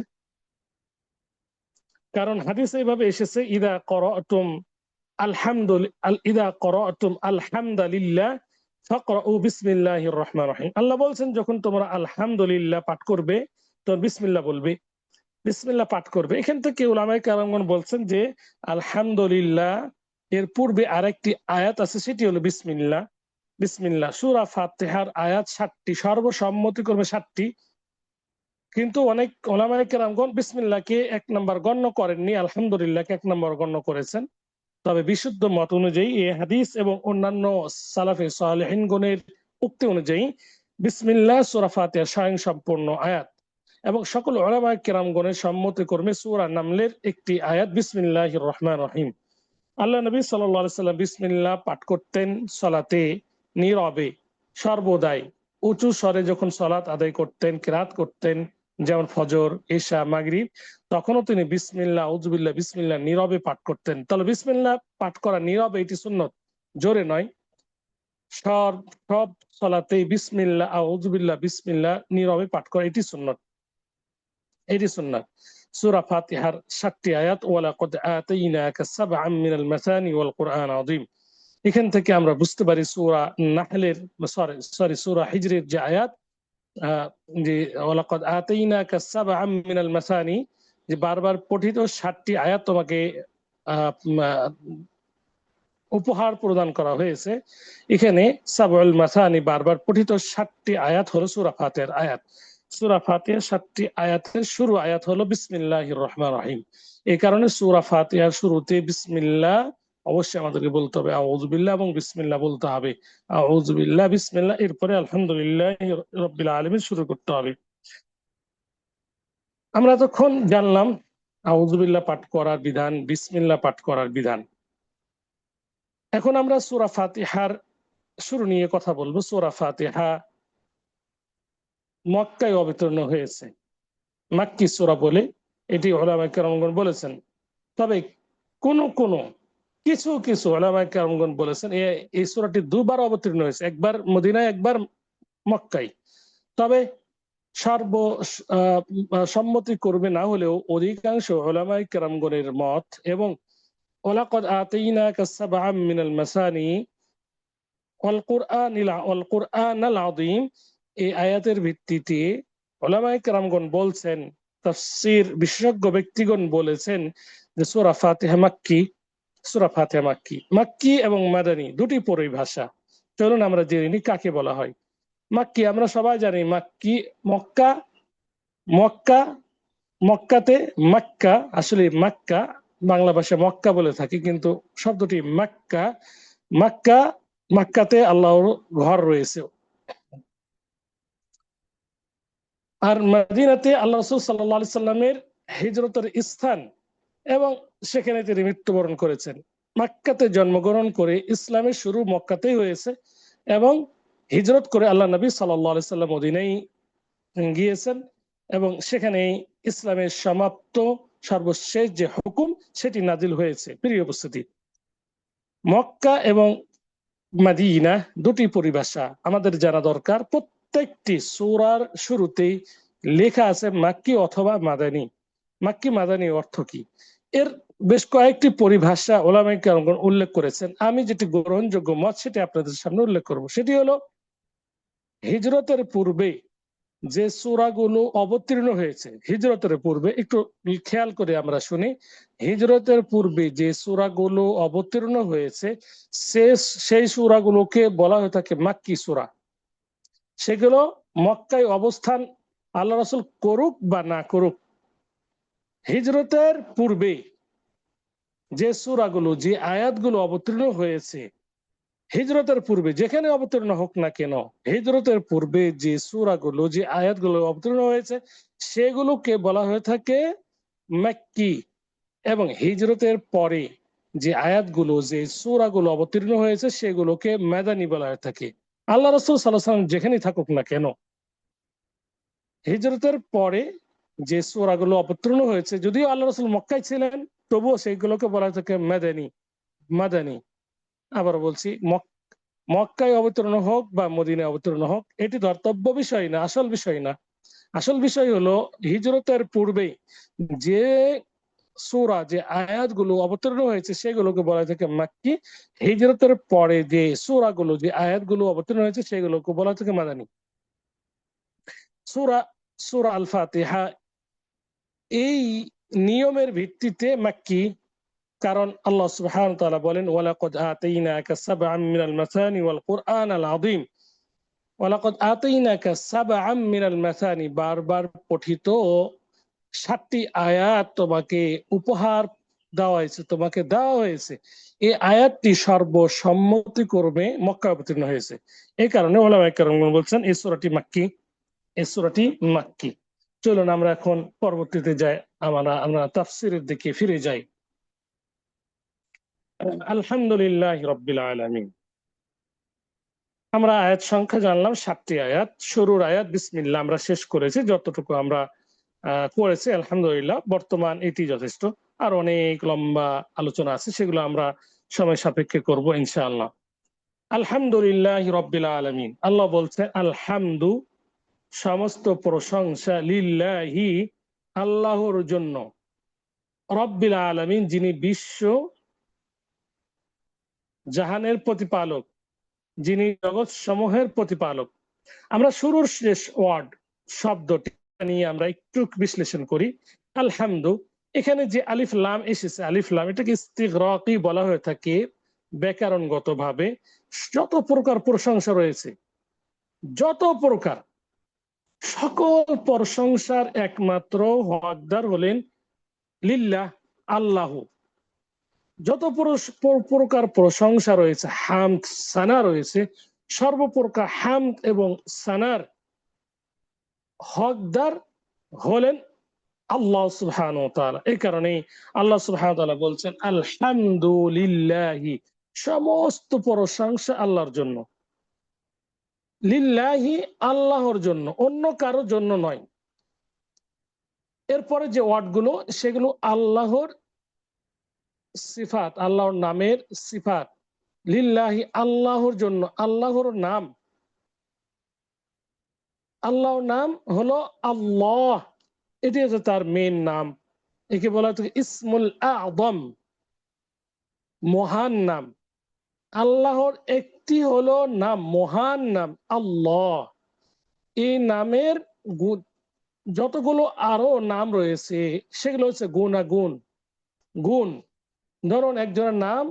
কারণ হাদিসে এইভাবে এসেছে, ইদা ক্বরাতুম আলহামদুলিল্লাহ ফাকরাউ বিসমিল্লাহির রহমানির রহিম। আল্লাহ বলছেন, যখন তোমরা আলহামদুলিল্লাহ পাঠ করবে তখন বিসমিল্লাহ বলবে, বিসমিল্লাহ পাঠ করবে। এখান থেকে উলামায়ে কেরামগণ বলছেন যে আলহামদুলিল্লাহ এর পূর্বে আরেকটি আয়াত আছে, সেটি হলো বিসমিল্লাহ। বিসমিল্লাহ সূরা ফাতিহার আয়াত 7টি, সর্বসম্মতিক্রমে 7টি, কিন্তু অনেক উলামায়ে কেরামগণ বিসমিল্লাহকে 1 নম্বর গণ্য করেননি, আলহামদুলিল্লাহকে 1 নম্বর গণ্য করেছেন। তবে বিশুদ্ধ মত অনুযায়ী এই হাদিস এবং অন্যান্য সালাফে সালেহিনগণের উক্তি অনুযায়ী বিসমিল্লাহ সূরা ফাতিহার স্বয়ং সম্পূর্ণ আয়াত, এবং সকল উলামায়ে কেরামগণের সম্মতিক্রমে সূরা নামলের একটি আয়াত বিসমিল্লাহির রহমানির রহিম। আল্লাহ নবী সাল্লাল্লাহু আলাইহি সাল্লাম বিসমিল্লাহ পাঠ করতেন সালাতে নীরবে, সর্বদাই উঁচু স্বরে যখন সালাত আদায় করতেন, কিরাত করতেন, যেমন ফজর, ইশা, মাগরিব, তখনও তিনি বিসমিল্লাহ, আউযুবিল্লাহ, বিসমিল্লাহ নীরবে পাঠ করতেন। তাহলে বিসমিল্লাহ পাঠ করা নীরবে, এটি সুন্নত, জোরে নয়। সব সব সালাতেই বিসমিল্লাহ, আউযুবিল্লাহ, বিসমিল্লাহ নীরবে পাঠ করা, এটি সুন্নত, এটি সুন্নাত। সূরা ফাতিহার 7টি আয়াত, ওয়ালাকাদ আতাইনাকা সাবআম মিনাল মাসানি ওয়াল কুরআন আযীম, এখান থেকে আমরা বুঝতে পারি সূরা নাহলের সূরা হিজরের যে আয়াত, যে ওয়ালাকাদ আতাইনাকা সাবআম মিনাল মাসানি, যে বারবার পঠিত 7টি আয়াত তোমাকে উপহার প্রদান করা হয়েছে। এখানে সাবউল মাসানি বারবার পঠিত 7টি আয়াত হলো সূরা ফাতিহার আয়াত। সূরা ফাতিহার 7টি আয়াতের শুরু আয়াত হলো বিসমিল্লাহির রহমানির রহিম। এই কারণে সূরা ফাতিহার শুরুতে বিসমিল্লাহ অবশ্যই আমাদেরকে বলতে হবে, আউযুবিল্লাহ এবং বিসমিল্লাহ বলতে হবে, আউযুবিল্লাহ, বিসমিল্লাহ, এরপরে আলহামদুলিল্লাহি রাব্বিল আলামিন শুরু করতে হবে। আমরা তখন জানলাম আউযুবিল্লাহ পাঠ করার বিধান, বিসমিল্লাহ পাঠ করার বিধান। এখন আমরা সূরা ফাতিহার শুরু নিয়ে কথা বলবো। সূরা ফাতিহা মক্কায় অবতীর্ণ হয়েছে, মাক্কি সূরা বলে এটি উলামায়ে কেরামগণ বলেছেন। তবে কিছু কিছু উলামায়ে কেরামগণ বলেছেন এই সূরাটি 2বার অবতীর্ণ হয়েছে, একবার মদিনায়, একবার মক্কায়। তবে সম্মতি করবে না হলেও অধিকাংশ উলামায়ে কেরামগণের মত এবং ওয়ালাকাদ আতাইনাকা সাবআম মিনাল মাসানি ওয়াল কুরআনাল আযীম, এই আয়াতের ভিত্তিতে উলামায়ে কেরামগণ বলছেন, তাফসীর বিশেষজ্ঞ ব্যক্তিগণ বলেছেন যে সূরা ফাতিহা মাক্কি। সূরা ফাতিহা মাক্কি মাক্কি এবং মাদানী দুটি পরিভাষা। চলুন আমরা জেনে নিই কাকে বলা হয় মাক্কি। আমরা সবাই জানি মাক্কি মক্কা, মক্কা, মক্কাতে মাক্কা, আসলে মাক্কা বাংলা ভাষায় মক্কা বলে থাকি, কিন্তু শব্দটি মাক্কা। মাক্কা, মাক্কাতে আল্লাহর ঘর রয়েছে। আর মদিনাতে আল্লাহ রাসূল সাল্লাল্লাহু আলাইহি সাল্লামের হিজরতের স্থান এবং সেখানে তিনি মৃত্যুবরণ করেছেন। মক্কাতে জন্মগ্রহণ করে ইসলামের শুরু মক্কাতেই হয়েছে এবং হিজরত করে আল্লাহ নবী সাল্লাল্লাহু আলাইহি সাল্লাম মদিনায় গিয়েছেন এবং সেখানে ইসলামের সমাপ্ত সর্বশেষ যে হুকুম সেটি নাজিল হয়েছে। প্রিয় উপস্থিতি, মক্কা এবং মাদিনা দুটি পরিভাষা আমাদের জানা দরকার। প্রত্যেকটি সূরার শুরুতেই লেখা আছে মাক্কি অথবা মাদানী। মাক্কি মাদানী অর্থ কি, এর বেশ কয়েকটি পরিভাষা উলামায়ে কেরামগণ উল্লেখ করেছেন। আমি যেটি গ্রহণযোগ্য মত সেটি আপনাদের সামনে উল্লেখ করব। সেটি হলো হিজরতের পূর্বে যে সূরাগুলো অবতীর্ণ হয়েছে, হিজরতের পূর্বে একটু খেয়াল করে আমরা শুনি, হিজরতের পূর্বে যে সূরাগুলো অবতীর্ণ হয়েছে সেই সূরাগুলোকে বলা হয়ে থাকে মাক্কি সূরা। সেগুলো মক্কায় অবস্থান আল্লাহ রাসূল করুক বা না করুক, হিজরতের পূর্বে যে সূরাগুলো যে আয়াতগুলো অবতীর্ণ হয়েছে, হিজরতের পূর্বে যেখানে অবতীর্ণ হোক না কেন, হিজরতের পূর্বে যে সূরাগুলো যে আয়াতগুলো অবতীর্ণ হয়েছে সেগুলোকে বলা হয়ে থাকে মাক্কি। এবং হিজরতের পরে যে আয়াতগুলো যে সূরাগুলো অবতীর্ণ হয়েছে সেগুলোকে মাদানী বলা হয়ে থাকে। আল্লাহ রাসূল সাল্লাল্লাহু আলাইহি ওয়াসাল্লাম যেখানেই থাকুক না কেন, হিজরতের পরে যে সূরাগুলো অবতীর্ণ হয়েছে, যদিও আল্লাহ রাসূল মক্কায় ছিলেন তবুও সেইগুলোকে বলা হয়ে থাকে মাদানী। মাদানী, আবার বলছি, মক্কায় অবতীর্ণ হোক বা মদিনায় অবতীর্ণ হোক, এটি ধর্তব্য বিষয় না, আসল বিষয় না। আসল বিষয় হলো হিজরতের পূর্বে যে সূরা যে আয়াতগুলো অবতীর্ণ হয়েছে সেগুলোকে বলা থাকে মাক্কি। হিজরতের পরে যে সূরাগুলো যে আয়াতগুলো অবতীর্ণ হয়েছে সেগুলোকে বলা থাকে মাদানী। সূরা সূরা আল ফাতিহা এই নিয়মের ভিত্তিতে মাক্কি, কারণ আল্লাহ সুবহানাহু ওয়া তাআলা বলেন ওয়ালাকাদ আতাইনাকা সাবআম মিনাল মাসানি ওয়াল কুরআনাল আযীম। ওয়ালাকাদ আতাইনাকা সাবআম মিনাল মাসানি, বারবার পঠিত 7টি আয়াত তোমাকে উপহার দেওয়া হয়েছে, তোমাকে দেওয়া হয়েছে। এই আয়াতটি সর্বসম্মতিক্রমে মক্কা অবতীর্ণ হয়েছে। এই কারণে উলামায়ে কেরাম বলছেন এই সূরাটি মাক্কি, এই সূরাটি মাক্কি। চলুন আমরা এখন পরবর্তীতে যাই, আমরা তাফসীরের দিকে ফিরে যাই। আলহামদুলিল্লাহি রাব্বিল আলামিন। আমরা আয়াত সংখ্যা জানলাম 7টি আয়াত। শুরুর আয়াত বিসমিল্লাহ আমরা শেষ করেছি, যতটুকু আমরা করেছি আলহামদুলিল্লাহ। বর্তমান এটি যথেষ্ট, আর অনেক লম্বা আলোচনা আছে, সেগুলো আমরা সময় সাপেক্ষে করব ইনশাআল্লাহ। আলহামদুলিল্লাহি রাব্বিল আলামিন, আল্লাহ বলছেন আলহামদু, সমস্ত প্রশংসা, লিল্লাহি, আল্লাহর জন্য, রাব্বিল আলামিন, যিনি বিশ্ব জাহানের প্রতিপালক, যিনি জগৎ সমূহের প্রতিপালক। আমরা শুরুর শেষ ওয়ার্ড শব্দটি নিয়ে আমরা একটু বিশ্লেষণ করি। আলহামদু, এখানে যে আলিফ লাম এসেছে, আলিফ লাম এটাকে ইস্তিগরাকি বলা হয়ে থাকে ব্যাকরণগত ভাবে। যত প্রকার প্রশংসা রয়েছে, যত প্রকার, সকল প্রশংসার একমাত্র হকদার হলেন লিল্লাহ, আল্লাহ। যত প্রকার প্রশংসা রয়েছে, হামদ সানা রয়েছে, সর্বপ্রকার হামদ এবং সানার হকদার হলেন আল্লাহ সুবহানাহু ওয়া তাআলা। এই কারণে আল্লাহ সুবহানাহু ওয়া তাআলা বলছেন আলহামদুলিল্লাহি, সমস্ত প্রশংসা আল্লাহর জন্য। লিল্লাহি, আল্লাহর জন্য, অন্য কারো জন্য নয়। এরপরে যে ওয়ার্ডগুলো সেগুলো আল্লাহর সিফাত, আল্লাহর নামের সিফাত। লিল্লাহি, আল্লাহর জন্য, আল্লাহর নাম, আল্লাহর নাম হলো আল্লাহ, এটি হচ্ছে তার মেইন নাম। একে বলা হচ্ছে ইসমুল আযম, মহান নাম। আল্লাহর একটি হলো নাম, মহান নাম আল্লাহ। এই নামের যতগুলো আরো নাম রয়েছে সেগুলো হচ্ছে গুণাগুণ, গুণ। ধরুন একজনের নাম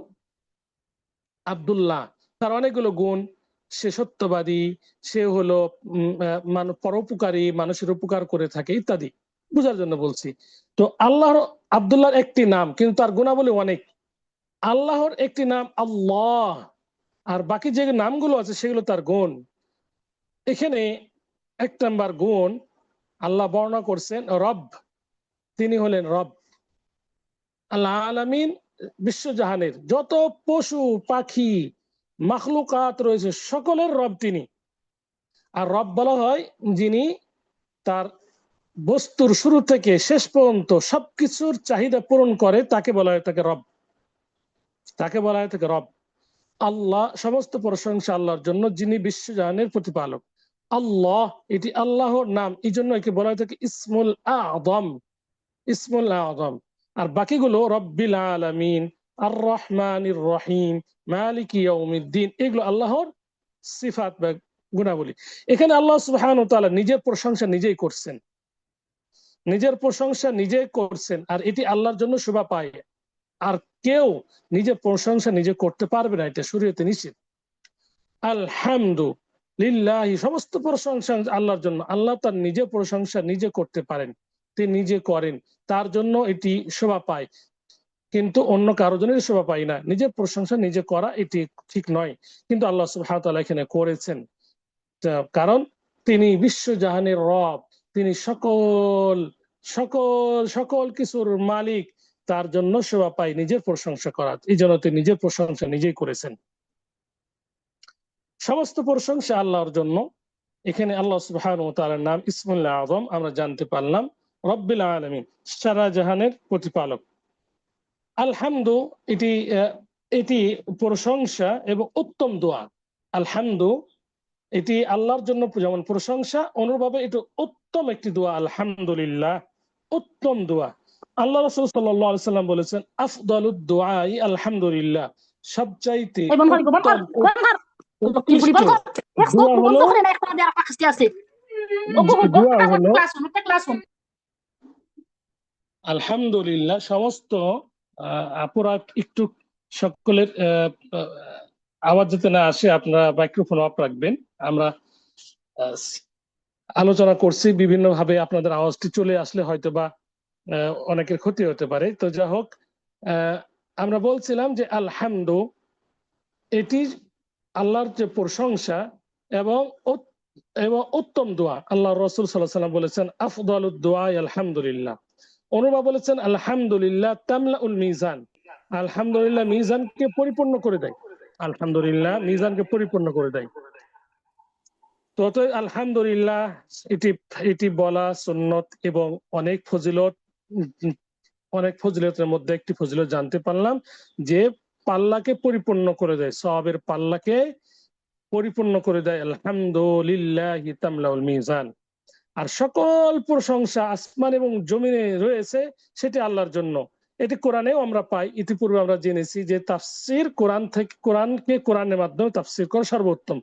আব্দুল্লাহ, তার অনেকগুলো গুণ। সে সত্যবাদী, সে হলো পরোপকারী, মানুষের উপকার করে থাকে ইত্যাদি, বুঝার জন্য বলছি। তো আল্লাহর আব্দুল্লাহর একটি নাম, কিন্তু তার গুণাবলী অনেক। আল্লাহর একটি নাম আল্লাহ, আর বাকি যে নামগুলো আছে সেগুলো তার গুণ। এখানে এক নাম্বার গুণ আল্লাহ বর্ণনা করছেন রব, তিনি হলেন রব। আল্লাহ আলামিন, বিশ্বজাহানের যত পশু পাখি মাখলুকাত রয়েছে সকলের রব তিনি। আর রব বলা হয় যিনি তার বস্তুর শুরু থেকে শেষ পর্যন্ত সবকিছুর চাহিদা পূরণ করে, তাকে বলা হয় তাকে রব, তাকে বলা হয় তাকে রব। আল্লাহ, সমস্ত প্রশংসা আল্লাহর জন্য যিনি বিশ্বজাহানের প্রতিপালক। আল্লাহ এটি আল্লাহর নাম, এই জন্য একে বলা হয় থাকে ইসমুল আযম, ইসমুল আযম। আর বাকিগুলো রব্বিল আলামিন, আর রহমানির রহিম, মালিকি ইয়াউমিদ্দিন, এগুলো আল্লাহর সিফাত বা গুণাবলী। এখানে আল্লাহ সুবহানাহু ওয়া তাআলা নিজের প্রশংসা নিজেই করছেন, নিজের প্রশংসা নিজেই করছেন, আর এটি আল্লাহর জন্য শোভা পায়। আর কেউ নিজের প্রশংসা নিজে করতে পারবে না, এটা শরীয়তে নিষেধ। আলহামদু লিল্লাহি, সমস্ত প্রশংসা আল্লাহর জন্য। আল্লাহ তার নিজের প্রশংসা নিজে করতে পারেন, তিনি নিজে করেন, তার জন্য এটি শোভা পায়। কিন্তু অন্য কারোর জন্য শোভা পায় না। নিজের প্রশংসা নিজে করা এটি ঠিক নয়, কিন্তু আল্লাহ সুবহানাহু ওয়া তাআলা এখানে করেছেন। কারণ তিনি বিশ্বজাহানের রব, তিনি সকল সকল সকল কিছুর মালিক, তার জন্য শোভা পায় নিজের প্রশংসা করা। এই জন্য তিনি নিজের প্রশংসা নিজেই করেছেন। সমস্ত প্রশংসা আল্লাহর জন্য। এখানে আল্লাহ সুবহানাহু ওয়া তাআলার নাম ইসমুল আযম আমরা জানতে পারলাম, রব্বিল আলামিন, সারা জাহানের প্রতিপালক। আলহামদু, এটি এটি প্রশংসা এবং উত্তম দোয়া। আলহামদু এটি আল্লাহর জন্য যেমন প্রশংসা, অনুরূপভাবে এটি উত্তম একটি দোয়া। আলহামদুলিল্লাহ উত্তম দোয়া। আল্লাহ রাসূল সাল্লাল্লাহু আলাইহি সাল্লাম বলেছেন আফদালুদ দুআই আলহামদুলিল্লাহ, সবচাইতে উত্তম উৎকৃষ্ট দোয়া হলো, দোয়া হলো আলহামদুলিল্লাহ। সমস্ত আপুরা একটু সকলের আওয়াজ যাতে না আসে, আপনারা মাইক্রোফোন অফ রাখবেন। আমরা আলোচনা করছি বিভিন্ন ভাবে, আপনাদের আওয়াজটি চলে আসলে হয়তো বা অনেকের ক্ষতি হতে পারে। তো যা হোক, আমরা বলছিলাম যে আলহামদু এটি আল্লাহর যে প্রশংসা এবং এবং উত্তম দোয়া। আল্লাহ রাসূল সাল্লাল্লাহু আলাইহি ওয়াসাল্লাম বলেছেন আফদালুদ দুআ আলহামদুলিল্লাহ। অনুবাদ বলেছেন আলহামদুলিল্লাহ তামলাউল মিজান, আলহামদুলিল্লাহ মিজানকে পরিপূর্ণ করে দেয়, আলহামদুলিল্লাহ মিজানকে পরিপূর্ণ করে দেয়। তো আলহামদুলিল্লাহ এটি এটি বলা সুন্নত এবং অনেক ফজিলত, অনেক ফজিলতের মধ্যে একটি ফজিলত জানতে পারলাম যে পাল্লাকে পরিপূর্ণ করে দেয়, সওয়াবের পাল্লাকে পরিপূর্ণ করে দেয়। আলহামদুলিল্লাহি তামলাউল মিজান। আর সকল প্রশংসা আসমান এবং জমিনে রয়েছে সেটি আল্লাহর জন্য। এটি কোরআনেও আমরা পাই। ইতিপূর্বে আমরা জেনেছি যে তাফসীর, কোরআন থেকে, কোরআনকে কোরআনের মাধ্যমে তাফসীর করা সর্বোত্তম।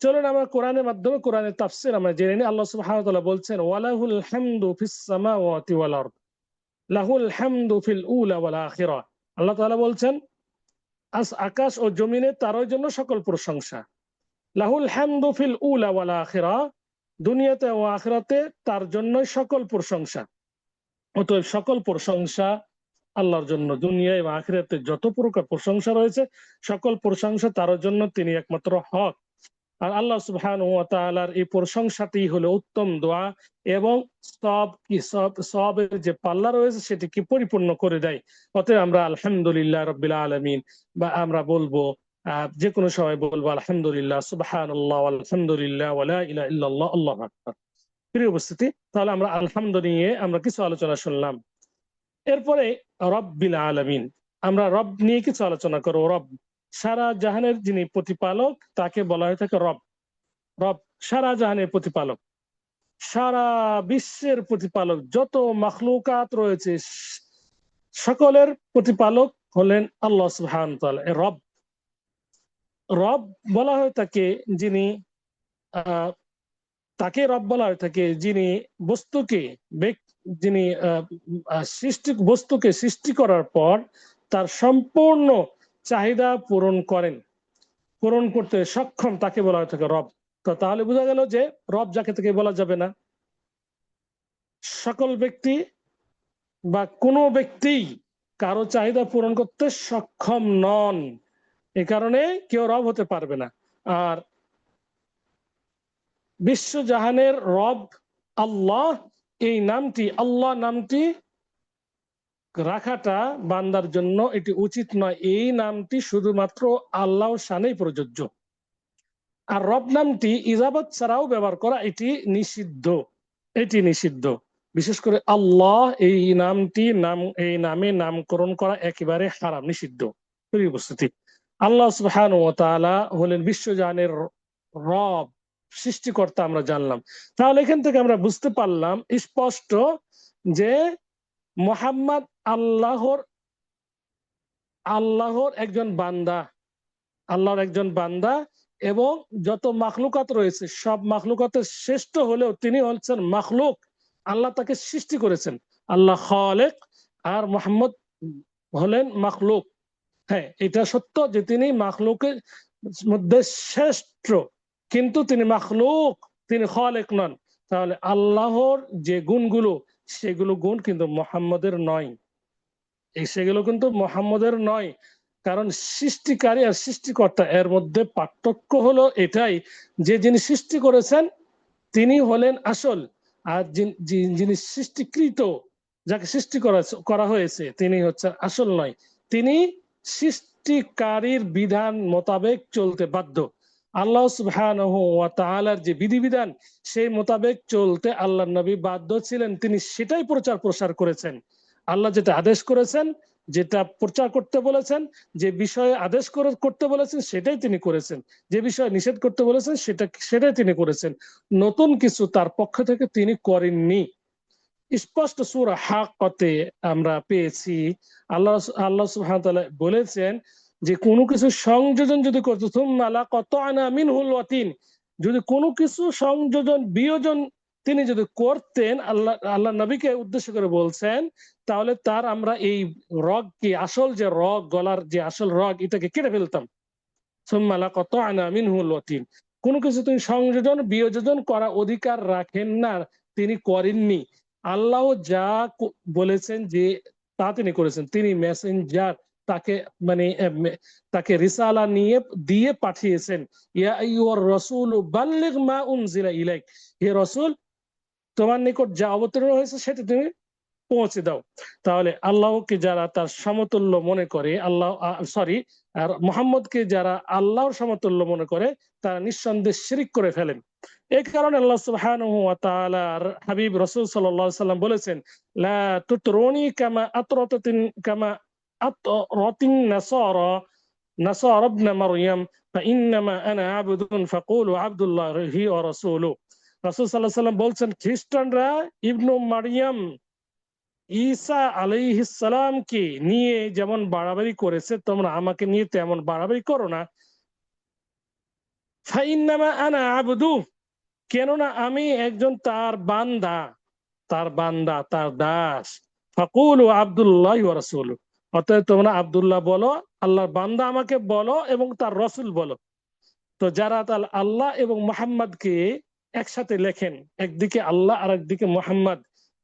চলুন আমরা কোরআনের মাধ্যমে কোরআনের তাফসীর আমরা জেনে নিই। আল্লাহ সুবহানাহু ওয়া তাআলা বলছেন ওয়ালাহুল হামদু ফিস সামাওয়াতি ওয়াল আরদ, লাহুল হামদু ফিল উলা ওয়াল আখিরাহ। আল্লাহ তাআলা বলছেন আকাশ ও জমিনে তারই জন্য সকল প্রশংসা। লাহুল হামদু ফিল উলা ওয়াল আখিরাহ, দুনিয়াতে ও আখিরাতে তার জন্যই সকল প্রশংসা। অতএব সকল প্রশংসা আল্লাহর জন্য। দুনিয়া এবং আখিরাতে যত প্রকার প্রশংসা রয়েছে সকল প্রশংসা তার জন্য, তিনি একমাত্র হক। আর আল্লাহ সুবহানাহু ওয়া তাআলার এই প্রশংসাটি হলো উত্তম দোয়া এবং সওয়াবের যে পাল্লা রয়েছে সেটিকে পরিপূর্ণ করে দেয়। অতএব আমরা আলহামদুলিল্লাহ রাব্বিল আলামিন, বা আমরা বলবো যে কোনো সময় বলবো আলহামদুলিল্লাহ, সুবহানাল্লাহ, আলহামদুলিল্লাহ, ওয়া লা ইলাহা ইল্লাল্লাহ, আল্লাহু আকবার। প্রিয় উপস্থিতি, তাহলে আমরা আলহামদুলিল্লাহ নিয়ে আমরা কিছু আলোচনা শুনলাম। এরপরে রব্বিল আলামিন, আমরা রব নিয়ে কিছু আলোচনা করব। রব, সারা জাহানের যিনি প্রতিপালক তাকে বলা হয়ে থাকে রব। রব সারা জাহানের প্রতিপালক। সারা বিশ্বের প্রতিপালক, যত মাখলুকাত রয়েছে সকলের প্রতিপালক হলেন আল্লাহ সুবহানাহু ওয়া তাআলা। রব, রব বলা হয় তাকে যিনি তাকে রব বলা হয়ে থাকে যিনি বস্তুকে যিনি বস্তুকে সৃষ্টি করার পর তার সম্পূর্ণ চাহিদা পূরণ করতে সক্ষম, তাকে বলা হয়ে থাকে রব। তো তাহলে বোঝা গেল যে রব যাকে তাকে বলা যাবে না। সকল ব্যক্তি বা কোনো ব্যক্তি কারো চাহিদা পূরণ করতে সক্ষম নন, এ কারণে কেউ রব হতে পারবে না। আর বিশ্বজাহানের রব আল্লাহ, এই নামটি, আল্লাহ নামটি রাখাটা বান্দার জন্য এটি উচিত নয়। এই নামটি শুধুমাত্র আল্লাহর শানেই প্রযোজ্য। আর রব নামটি ইজাবত ছাড়াও ব্যবহার করা এটি নিষিদ্ধ। বিশেষ করে আল্লাহ এই নামে নামকরণ করা একেবারে হারাম, নিষিদ্ধ। উপস্থিতি, আল্লাহ সুবহানাহু ওয়া তাআলা হলেন বিশ্বজাহানের রব, সৃষ্টিকর্তা আমরা জানলাম। তাহলে এখান থেকে আমরা বুঝতে পারলাম স্পষ্ট যে মুহাম্মদ আল্লাহর একজন বান্দা, এবং যত মাখলুকাত রয়েছে সব মাখলুকাতের শ্রেষ্ঠ হলেও তিনি হচ্ছেন মাখলুক। আল্লাহ তাকে সৃষ্টি করেছেন, আল্লাহ খালেক, আর মুহাম্মদ হলেন মাখলুক। হ্যাঁ, এটা সত্য যে তিনি মাখলুকের মধ্যে শ্রেষ্ঠ, কিন্তু তিনি মাখলুক, তিনি খালেক নন। তাহলে আল্লাহর যে গুণগুলো, সেগুলো গুণ কিন্তু মুহাম্মদের নয়, সেগুলো কিন্তু মুহাম্মদের নয়। কারণ সৃষ্টিকারী আর সৃষ্টিকর্তা এর মধ্যে পার্থক্য হলো এটাই যে যিনি সৃষ্টি করেছেন তিনি হলেন আসল, আর যিনি সৃষ্টিকৃত, যাকে সৃষ্টি করা হয়েছে তিনি হচ্ছেন আসল নয়। তিনি সৃষ্টিকারীর বিধান মোতাবেক চলতে বাধ্য। আল্লাহ সুবহানাহু ওয়া তাআলার যে বিধিবিধান সেই মোতাবেক চলতে আল্লাহর নবী বাধ্য ছিলেন, তিনি সেটাই প্রচার করেছেন। আল্লাহ যেটা আদেশ করেছেন, যেটা প্রচার করতে বলেছেন, যে বিষয়ে আদেশ করতে বলেছেন সেটাই তিনি করেছেন, যে বিষয়ে নিষেধ করতে বলেছেন সেটাই তিনি করেছেন। নতুন কিছু তার পক্ষ থেকে তিনি করেননি। স্পষ্ট সূরা হাক্কাতে আমরা পেয়েছি আল্লাহ সুবহানাহু ওয়া তাআলা বলেছেন যে কোনো কিছু সংযোজন যদি করতো, সুম্মা লাকাতা'না মিনহুল ওয়াতিন, যদি কোনো কিছু সংযোজন বিয়োজন তিনি যদি করতেন, আল্লাহ নবীকে উদ্দেশ্য করে বলছেন, তাহলে তার আমরা এই রগকে, আসল যে রগ, গলার যে আসল রগ, এটাকে কেটে ফেলতাম। সুম্মা লাকাতা'না মিনহুল ওয়াতিন, কোনো কিছু তিনি সংযোজন বিয়োজন করা অধিকার রাখেন না, তিনি করেননি। আল্লাহ যা বলেছেন যে তা তিনি করেছেন। তিনি মেসেঞ্জার, তাকে তাকে রিসালা দিয়ে পাঠিয়েছেন। ইয়া আইয়ুহার রাসূল বাল্লিগ মা উনজিলা ইলাইক, হে রাসূল তোমার নিকট যা অবতীর্ণ হয়েছে সেটা তুমি পৌঁছে দাও। তাহলে আল্লাহকে যারা তার সমতুল্য মনে করে, আর মুহাম্মদকে যারা আল্লাহর সমতুল্য মনে করে, তারা নিঃসন্দেহে শিরক করে ফেলেন। এই কারণে আল্লাহ সুবহানাহু ওয়া তাআলার হাবিব রাসূল সাল্লাল্লাহু আলাইহি ওয়াসাল্লাম বলেছেন, লা তুতরুনি কামা আতরাতিন নাসারা ইবনে মারইয়াম ফাইন্নামা আনা আবদুন ফাকুলু আবদুল্লাহি ওয়া রাসূলুহু। রাসূল সাল্লাল্লাহু আলাইহি ওয়াসাল্লাম বলছেন, খ্রিস্টানরা ইবনু মারইয়াম ঈসা আলাইহিস সালামকে নিয়ে যেমন বাড়াবাড়ি করেছে, তোমরা আমাকে নিয়ে তেমন বাড়াবাড়ি করো না। ফাইন্নামা আনা আবদু, কেননা আমি একজন তার বান্দা, তার দাস। ফাকুলু আবদুল্লাহি ওয়া রাসূলুহু, অতএব তোমরা আব্দুল্লাহ বলো, আল্লাহর বান্দা আমাকে বলো, এবং তার রাসূল বলো। তো যারা আল্লাহ এবং মুহাম্মদকে একসাথে লেখেন, একদিকে আল্লাহ আর একদিকে মুহাম্মদ,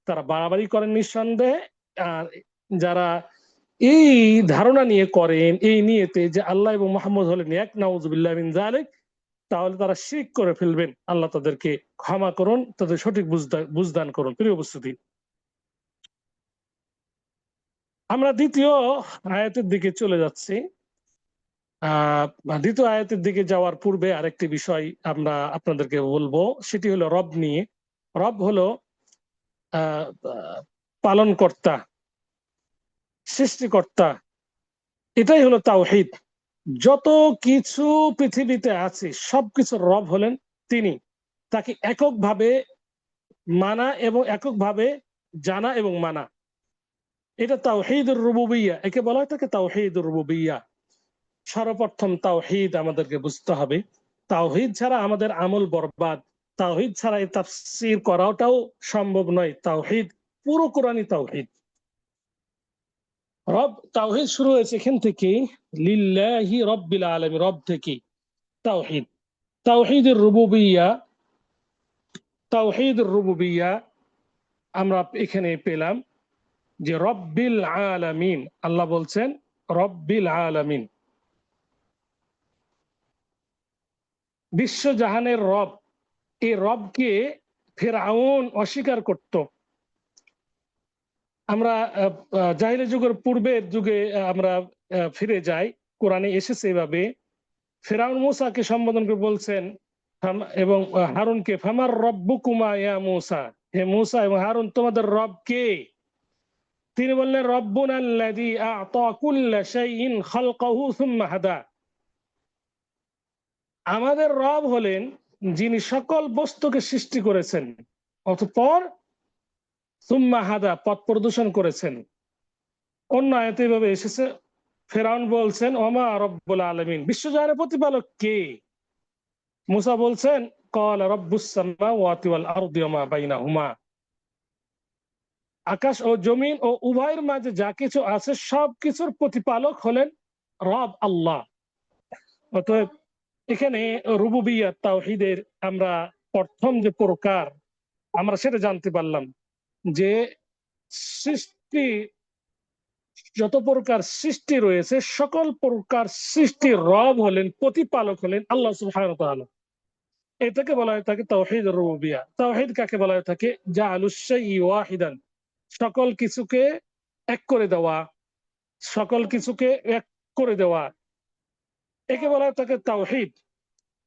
তারা বাড়াবাড়ি করেন নিঃসন্দেহে। আর যারা এই ধারণা নিয়ে করেন, এই নিয়েতে যে আল্লাহ এবং মুহাম্মদ হলেন এক, নাউযুবিল্লাহ মিন যালিক, তাহলে তারা শিরক করে ফেলবেন। আল্লাহ তাদেরকে ক্ষমা করুন, তাদের সঠিক বুঝদান করুন। প্রিয় উপস্থিতি, আমরা দ্বিতীয় আয়াতের দিকে চলে যাচ্ছি। দ্বিতীয় আয়াতের দিকে যাওয়ার পূর্বে আরেকটি বিষয় আমরা আপনাদেরকে বলবো, সেটি হলো রব নিয়ে। রব হলো পালনকর্তা, সৃষ্টিকর্তা, এটাই হলো তাওহীদ। যত কিছু পৃথিবীতে আছে সবকিছুর রব হলেন তিনি। তাকে এককভাবে মানা এবং এককভাবে জানা এবং মানা, এটা তাওহীদুর রুবুবিয়্যাহ, একে বলা হয় থাকে তাওহীদুর রুবুবিয়্যাহ। সর্বপ্রথম তাওহীদ আমাদেরকে বুঝতে হবে। তাওহীদ ছাড়া আমাদের আমল বরবাদ। তাওহীদ ছাড়া এই তাফসীর করাটাও সম্ভব নয়। তাওহীদ, পুরো কোরআনই তাওহীদ। রব, তাওহীদ শুরু হয়েছে এখান থেকে, লিল্লাহি রব্বিল আলামিন, রব থেকে তাওহীদ। তাওহীদুর রুবুবিয়্যাহ, তাওহীদুর রুবুবিয়্যাহ আমরা এখানে পেলাম যে রব্বিল আলামিন, আল্লাহ বলছেন রব্বিল আলামিন, বিশ্বজাহানের রব। এই রবকে ফিরআউন অস্বীকার করত। আমরা জাহিলি যুগের পূর্বের যুগে আমরা ফিরে যাই, কোরআনে এসেছে এভাবে। ফিরআউন মূসাকে সম্বোধন করে বলছেন এবং হারুনকে, ফামার রব্বুকুমা ইয়া মূসা, হে মূসা এবং হারুন, তোমাদের রব কে? তিনি বললেন রব্বুনাল্লাযী আ'তা কুল্লা শাইইন খালকাহু সুম্মা হাদা, আমাদের রব হলেন যিনি সকল বস্তুকে সৃষ্টি করেছেন, অতঃপর সুম্মা হাদা, পথ প্রদর্শন করেছেন। অন্য আয়াতে এভাবে এসেছে, ফেরাউন বলছেন ওমা রব্বুল আলামিন, বিশ্বজাহানের প্রতিপালক কে? মূসা বলছেন ক্বালা রব্বুস সামাওয়াতি ওয়াল আরদি ওয়া মা বাইনাহুমা, আকাশ ও জমিন ও উভয়ের মাঝে যা কিছু আছে সবকিছুর প্রতিপালক হলেন রব আল্লাহ। অতএব এখানে রুবুবিয়্যাত তাওহীদের আমরা প্রথম যে প্রকার আমরা সেটা জানতে পারলাম, যে সৃষ্টি, যত প্রকার সৃষ্টি রয়েছে সকল প্রকার সৃষ্টির রব হলেন, প্রতিপালক হলেন আল্লাহ সুবহানাহু ওয়া তাআলা। এটাকে বলা হয় থাকে তাওহীদ রুবুবিয়্যাহ। তাওহীদ কাকে বলা হয় থাকে? জাআলুশ শাইই ওয়াহিদান, সকল কিছুকে এক করে দেওয়া, সকল কিছুকে এক করে দেওয়া, একে বলা হয় থাকে তাওহীদ।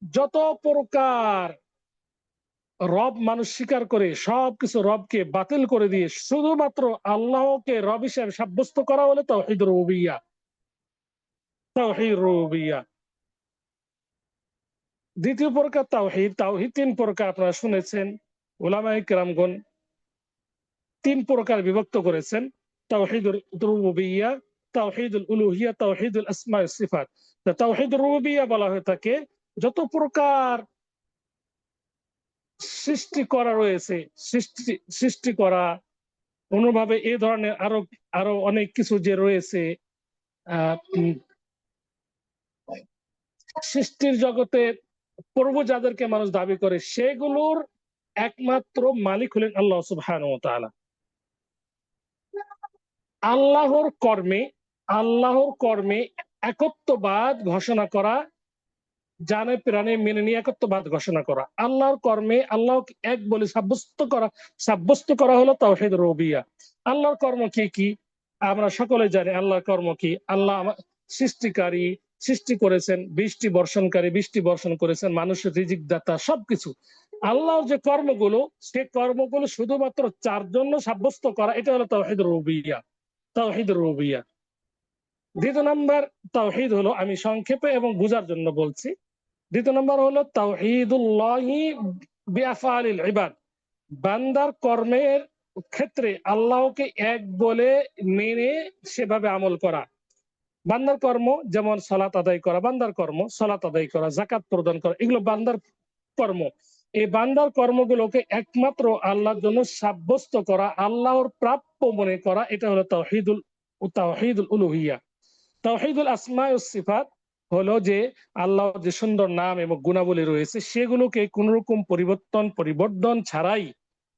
যত প্রকার রব মানুষ স্বীকার করে, সবকিছু রবকে বাতিল করে দিয়ে শুধুমাত্র আল্লাহকে রব হিসেবে সাব্যস্ত করা হলে তাওহীদ রুবুবিয়্যাহ। তাওহীদ রুবুবিয়্যাহ। দ্বিতীয় প্রকার তাওহীদ, তাওহীদ তিন প্রকার আপনারা শুনেছেন। উলামায়ে কেরামগণ তিন প্রকার বিভক্ত করেছেন, তাওহীদুর রুবুবিয়্যাহ, তাওহীদুল উলুহিয়্যাহ, তাওহীদুল আসমা ওয়াস সিফাত। তাওহীদুর রুবুবিয়্যাহ বলা হয়ে থাকে যত প্রকার সৃষ্টি করা রয়েছে, সৃষ্টি করা, অনুভাবে এই ধরনের আরো আরো অনেক কিছু যে রয়েছে, সৃষ্টির জগতে প্রভু যাদেরকে মানুষ দাবি করে, সেগুলোর একমাত্র মালিক হলেন আল্লাহ সুবহানাহু ওয়া তাআলা। আল্লাহর কর্মে, আল্লাহর কর্মে একত্ববাদ ঘোষণা করা, জানে প্রাণে মেনে নিয়ে একত্ববাদ ঘোষণা করা, আল্লাহর কর্মে আল্লাহকে এক বলে সাব্যস্ত করা হলো তাওহীদ রুবুবিয়্যাহ। আল্লাহর কর্ম কি কি আমরা সকলে জানি। আল্লাহর কর্ম কি? আল্লাহ সৃষ্টিকারী, সৃষ্টি করেছেন, বৃষ্টি বর্ষণকারী, বৃষ্টি বর্ষণ করেছেন, মানুষের রিজিক দাতা, সবকিছু আল্লাহর যে কর্মগুলো, সে কর্মগুলো শুধুমাত্র চার জন্য সাব্যস্ত করা, এটা হলো তাওহীদ রুবুবিয়্যাহ। তাওহীদ রুবুবিয়্যাহ। দ্বিতীয় নম্বর তাওহীদ হলো, আমি সংক্ষেপে এবং বুঝার জন্য বলছি, দ্বিতীয় নম্বর হলো তাওহীদুল্লাহি বিআফআলিল ইবাদ, বান্দার কর্মের ক্ষেত্রে আল্লাহকে এক বলে মেনে সেভাবে আমল করা। বান্দার কর্ম যেমন সালাত আদায় করা বান্দার কর্ম, সালাত আদায় করা, যাকাত প্রদান করা, এগুলো বান্দার কর্ম। এই বান্দার কর্মগুলোকে একমাত্র আল্লাহর জন্য সাব্যস্ত করা, আল্লাহর প্রাপ্য মনে করা, এটা হলো তাওহীদুল উলুহিয়্যাহ। তাওহীদুল আসমা ওয়াস সিফাত হলো যে আল্লাহর যে সুন্দর নাম এবং গুণাবলী রয়েছে সেগুলোকে কোন রকম পরিবর্তন ছাড়াই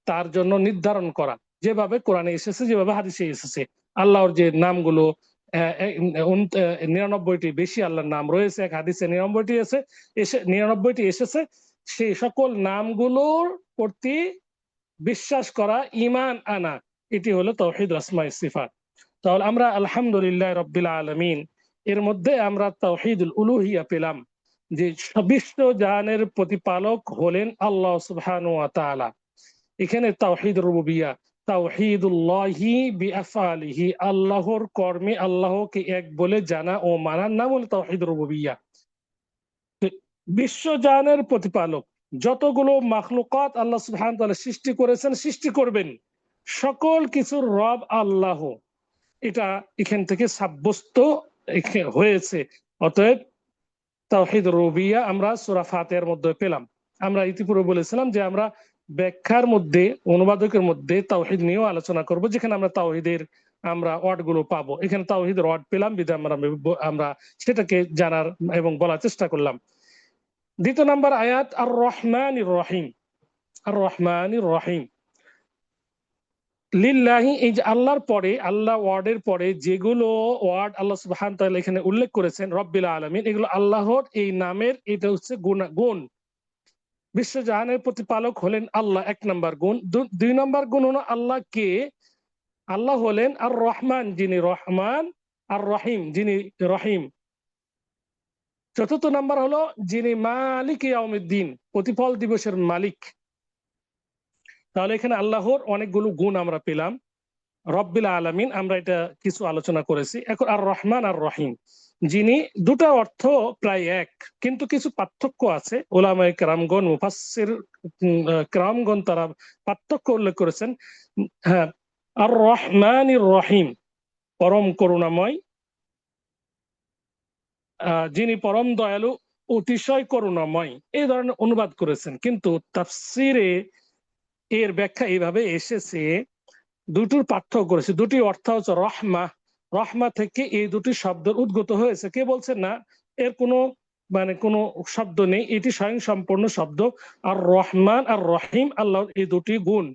তার জন্য নির্ধারণ করা, যেভাবে কোরআনে এসেছে, যেভাবে হাদিসে এসেছে। আল্লাহর যে নামগুলো 99টি বেশি আল্লাহর নাম রয়েছে, এক হাদিসে 99টি এসেছে, সেই সকল নামগুলোর প্রতি বিশ্বাস করা, ঈমান আনা, এটি হলো তাওহীদুল আসমা ওয়াস সিফাত। তাহলে আমরা আলহামদুলিল্লাহ রাব্বিল আলামিন এর মধ্যে আমরা তাওহীদুল উলুহিয়্যাহ পেলাম, যে বিশ্বজাহানের প্রতিপালক হলেন আল্লাহ সুবহানাহু ওয়া তাআলা। এখানে তাওহীদ রুবুবিয়্যাহ, তাওহীদুল্লাহি বিআফআলিহি, আল্লাহর কর্মে আল্লাহকে এক বলে জানা ও মানার নাম হলো তাওহীদ রুবুবিয়্যাহ। বিশ্বজাহানের প্রতিপালক, যতগুলো মাখলুকাত আল্লাহ সুবহানাহু ওয়া তাআলা সৃষ্টি করেছেন, সৃষ্টি করবেন, সকল কিছুর রব আল্লাহ, এটা এখান থেকে সাব্যস্ত হয়েছে। অতএব তাওহীদ রুবিয়া আমরা সূরা ফাতিহার মধ্যে পেলাম। আমরা ইতিপূর্বে বলেছিলাম যে আমরা ব্যাখ্যার মধ্যে, অনুবাদকের মধ্যে তাওহীদ নিয়েও আলোচনা করব, যেখানে আমরা তাওহীদের আমরা ওয়ার্ড গুলো পাবো। এখানে তাওহীদের ওয়ার্ড পেলাম বিধায় আমরা সেটাকে জানার এবং বলার চেষ্টা করলাম। দ্বিতীয় নাম্বার আয়াত, আর রহমানির রহিম। আর রহমানির রহিম, লিল্লাহি, এই যে আল্লাহর পরে, আল্লাহ ওয়ার্ডের পরে যেগুলো ওয়ার্ড আল্লাহ সুবহানাহু ওয়া তাআলা এখানে উল্লেখ করেছেন, রব্বিল আলামিন, এগুলো আল্লাহর এই নামের, এটা হচ্ছে গুণ। বিশ্বজাহানের প্রতিপালক হলেন আল্লাহ, এক নম্বর গুণ। দুই নম্বর গুণ হলো আল্লাহ কে? আল্লাহ হলেন আর রহমান, যিনি রহমান, আর রহিম, যিনি রহিম। চতুর্থ নাম্বার হলো যিনি মালিক ইয়াউমিদ্দিন, প্রতিফল দিবসের মালিক। তাহলে এখানে আল্লাহর অনেকগুলো গুণ আমরা পেলাম। রব্বিল আলামিন আমরা এটা কিছু আলোচনা করেছি। এখন আর রহমান আর রহিম, যিনি, দুটা অর্থ প্রায় এক, কিন্তু কিছু পার্থক্য আছে। উলামায়ে কেরামগণ, মুফাসসির কেরামগণ তারা পার্থক্য উল্লেখ করেছেন। হ্যাঁ, আর রহমানির রহিম, পরম করুণাময়, যিনি পরম দয়ালু, অতিশয় করুণাময়, এই ধরনের অনুবাদ করেছেন। কিন্তু তাফসিরে এর ব্যাখ্যা এইভাবে এসেছে, দুটোর পার্থক্য করেছে। দুটি অর্থ হচ্ছে রহমা, রহমা থেকে এই দুটি শব্দের উদ্গত হয়েছে। কে বলছেন না এর কোনো কোনো শব্দ নেই, এটি স্বয়ং সম্পূর্ণ শব্দ। আর রহমান আর রহিম, আল্লাহ এই দুটি গুণ,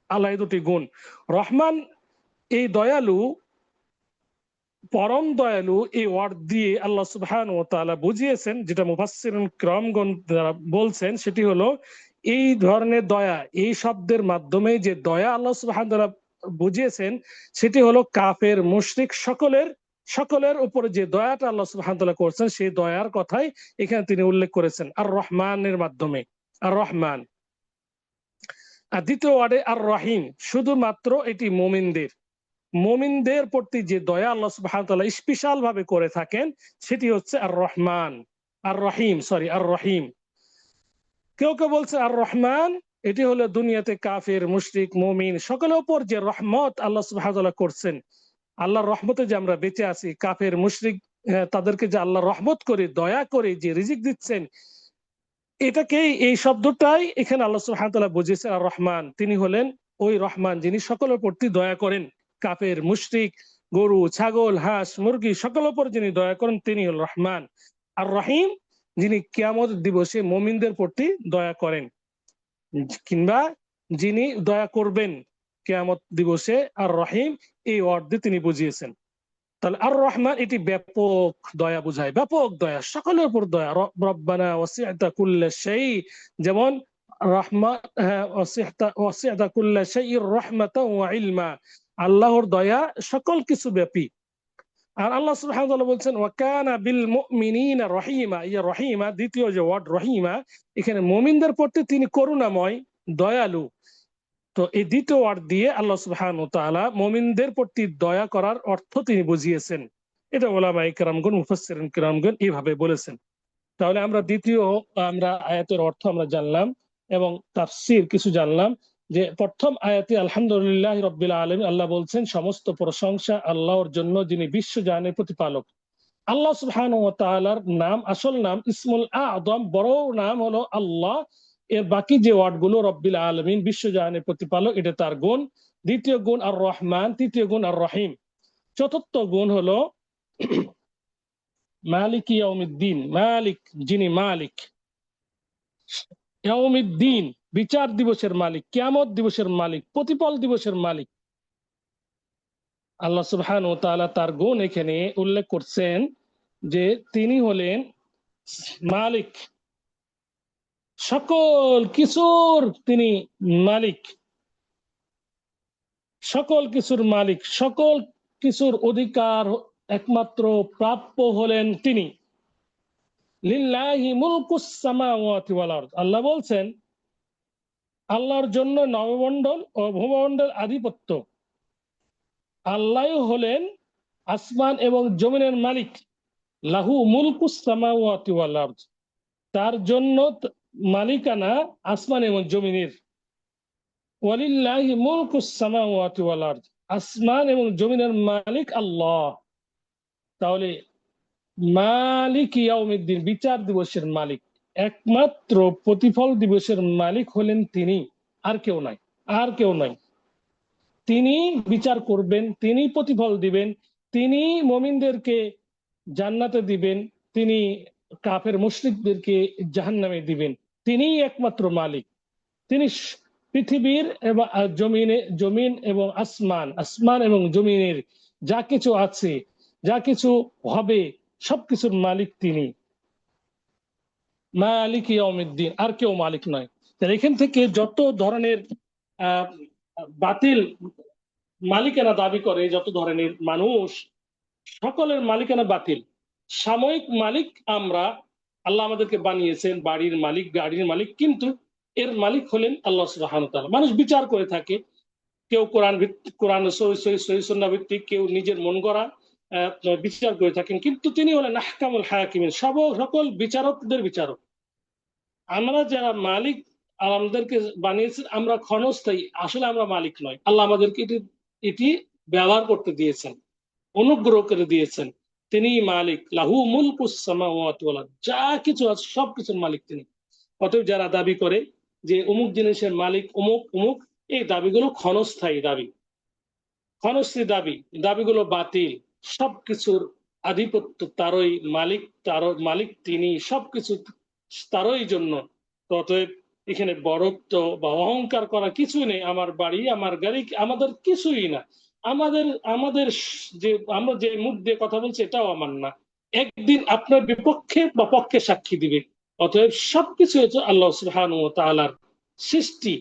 আল্লাহ এই দুটি গুণ। রহমান এই দয়ালু, পরম দয়ালু, এই ওয়ার্ড দিয়ে আল্লাহ সুবহানাহু ওয়া তাআলা বুঝিয়েছেন, যেটা মুফাসসিরুন কিরামগণ যারা বলছেন, সেটি হলো এই ধরনের দয়া, এই শব্দের মাধ্যমে যে দয়া আল্লাহ সুবহানাহু ওয়া তাআলা বুঝিয়েছেন, সেটি হলো কাফের মুশরিক সকলের উপরে যে দয়াটা আল্লাহ সুবহানাহু ওয়া তাআলা করছেন, সেই দয়ার কথাই এখানে তিনি উল্লেখ করেছেন আর রহমানের মাধ্যমে। আর রহমান। আর দ্বিতীয় ওয়ার্ডে আর রহিম, শুধুমাত্র এটি মুমিনদের প্রতি যে দয়া আল্লাহ সুবহানাহু ওয়া তাআলা স্পেশাল ভাবে করে থাকেন, সেটি হচ্ছে আর রহমান, আর রহিম, আর রহিম। কেউ কেউ বলছে আর রহমান এটি হলো দুনিয়াতে কাফির মুশরিক মুমিন সকলের উপর যে রহমত আল্লাহ সুবহানাহু ওয়া তাআলা করছেন, আল্লাহর রহমতে যে আমরা বেঁচে আছি, কাফের মুশরিক তাদেরকে যে আল্লাহ রহমত করে, দয়া করে যে রিজিক দিচ্ছেন, এটাকেই, এই শব্দটাই এখানে আল্লাহ সুবহানাহু ওয়া তাআলা বুঝিয়েছেন আর রহমান। তিনি হলেন ওই রহমান যিনি সকলের প্রতি দয়া করেন, কাফের মুশরিক, গরু ছাগল হাঁস মুরগি সকলের উপর যিনি দয়া করেন, তিনি হল রহমান। আর রহিম, যিনি কিয়ামত দিবসে মুমিনদের প্রতি দয়া করেন, কিংবা যিনি দয়া করবেন কিয়ামত দিবসে। আর রহিম এই ওয়ার্ড দিয়ে তিনি বুঝিয়েছেন। তাহলে আর রহমান এটি ব্যাপক দয়া বুঝায়, ব্যাপক দয়া, সকলের উপর দয়া। রব্বানা ওয়াসি'তা কুল্লা শাই, যেমন রাহমা, ওয়াসি'তা কুল্লা শাইইর রাহমাতাও ওয়া ইলমা, আল্লাহর দয়া সকল কিছু ব্যাপী। আর আল্লাহ সুবহানাহু ওয়া তাআলা বলছেন ওয়া কানা বিল মুমিনিনা রহিমা, ইয়া রহিমা, দ্বিতীয় যে ওয়ার্ড রহিমা, এখানে মুমিনদের প্রতি তিনি করুণাময়, দয়ালু। তো এই দ্বিতীয় ওয়ার্ড দিয়ে আল্লাহ সুবহানাহু ওয়া তাআলা মুমিনদের প্রতি দয়া করার অর্থ তিনি বুঝিয়েছেন। এটা উলামায়ে কেরামগণ, মুফাসসিরিন কেরামগণ এইভাবে বলেছেন। তাহলে আমরা আয়াতের অর্থ আমরা জানলাম এবং তাফসীর কিছু জানলাম। যে প্রথম আয়াতে আলহামদুলিল্লাহি রাব্বিল আলামিন, আল্লাহ বলছেন সমস্ত প্রশংসা আল্লাহর জন্য, যিনি বিশ্বজাহানের প্রতিপালক। আল্লাহ সুবহানাহু ওয়া তাআলার নাম, আসল নাম ইসমুল আযম, বড় নাম হলো আল্লাহ। এর বাকি যে ওয়ার্ড গুলো, রব্বিল আলামিন, বিশ্বজাহানের প্রতিপালক, এটা তার গুণ। দ্বিতীয় গুণ আর রহমান, তৃতীয় গুণ আর রহিম, চতুর্থ গুণ হলো মালিক ইয়াউমিদ্দিন, মালিক, যিনি মালিক, ইয়াউমিদ্দিন, বিচার দিবসের মালিক, কিয়ামত দিবসের মালিক, প্রতিফল দিবসের মালিক। আল্লাহ সুবহানাহু ওয়া তাআলা তার গুণ এখানে উল্লেখ করছেন যে তিনি হলেন মালিক, সকল কিছুর তিনি মালিক, সকল কিছুর মালিক, সকল কিছুর অধিকার একমাত্র প্রাপ্য হলেন তিনি। লিল্লাহি মুলকুস সামাওয়াতি ওয়াল আরদ, আল্লাহ বলছেন আল্লাহর জন্য নবমণ্ডল ও ভূমণ্ডল আধিপত্য। আল্লাহ হলেন আসমান এবং জমিনের মালিক। লাহু মুলকুস সামাওয়াতি ওয়াল আরদ, তার জন্য মালিকানা আসমান এবং জমিনের। ওয়ালিল্লাহি মুলকুস সামাওয়াতি ওয়াল আরদ, আসমান এবং জমিনের মালিক আল্লাহ। তাহলে মালিক ইয়াউমিদ্দিন, বিচার দিবসের মালিক, একমাত্র প্রতিফল দিবসের মালিক হলেন তিনি, আর কেউ নাই, আর কেউ নাই। তিনি বিচার করবেন, তিনি প্রতিফল দিবেন, তিনি মুমিনদেরকে জান্নাতে দিবেন, তিনি কাফের মুশরিকদেরকে জাহান্নামে দিবেন। তিনিই একমাত্র মালিক। তিনি পৃথিবীর এবং জমিন এবং আসমান, আসমান এবং জমিনের যা কিছু আছে, যা কিছু হবে, সবকিছুর মালিক তিনি। মালিক ইয়াউমিদ্দিন, আর কেউ মালিক নয়। তাহলে এখান থেকে যত ধরনের আহ বাতিল মালিকানা দাবি করে, যত ধরনের মানুষ, সকলের মালিকানা বাতিল। সাময়িক মালিক আমরা, আল্লাহ আমাদেরকে বানিয়েছেন বাড়ির মালিক, গাড়ির মালিক, কিন্তু এর মালিক হলেন আল্লাহ সুবহানাহু ওয়া তাআলা। মানুষ বিচার করে থাকে, কেউ কোরআন ভিত্তিক, কোরআন সহিহ সুন্নাহ ভিত্তিক, কেউ নিজের মন গড়া বিচার করে থাকেন, কিন্তু তিনি হলেন আহকামুল হাকিমিন, সকল বিচারকদের বিচারক। আমরা যারা মালিক, আমাদেরকে বানিয়েছেন, আমরা ক্ষণস্থায়ী, আসলে আমরা মালিক নয়। আল্লাহ আমাদেরকে এটি ব্যবহার করতে দিয়েছেন, অনুগ্রহ করে দিয়েছেন। তিনি মালিক, লাহু মুলকুস সামাওয়াতি ওয়াল আরদ, যা কিছু আছে সবকিছুর মালিক তিনি। অতএব যারা দাবি করে যে অমুক জিনিসের মালিক অমুক অমুক, এই দাবিগুলো ক্ষণস্থায়ী দাবি, ক্ষণস্থায়ী দাবি, দাবিগুলো বাতিল। সবকিছুর আধিপত্য তারই, মালিক তার, মালিক তিনি, সবকিছু তারই জন্য। অতএব এখানে বড়ত্ব বা অহংকার করা কিছু নেই। আমার বাড়ি, আমার গাড়ি আমাদের কিছুই না। আমাদের আমাদের যে আমরা যে মুখ দিয়ে কথা বলছি এটাও আমার না, একদিন আপনার বিপক্ষে বা পক্ষে সাক্ষী দিবে। অতএব সবকিছু হচ্ছে আল্লাহ সুবহানাহু ওয়া তাআলার সৃষ্টি।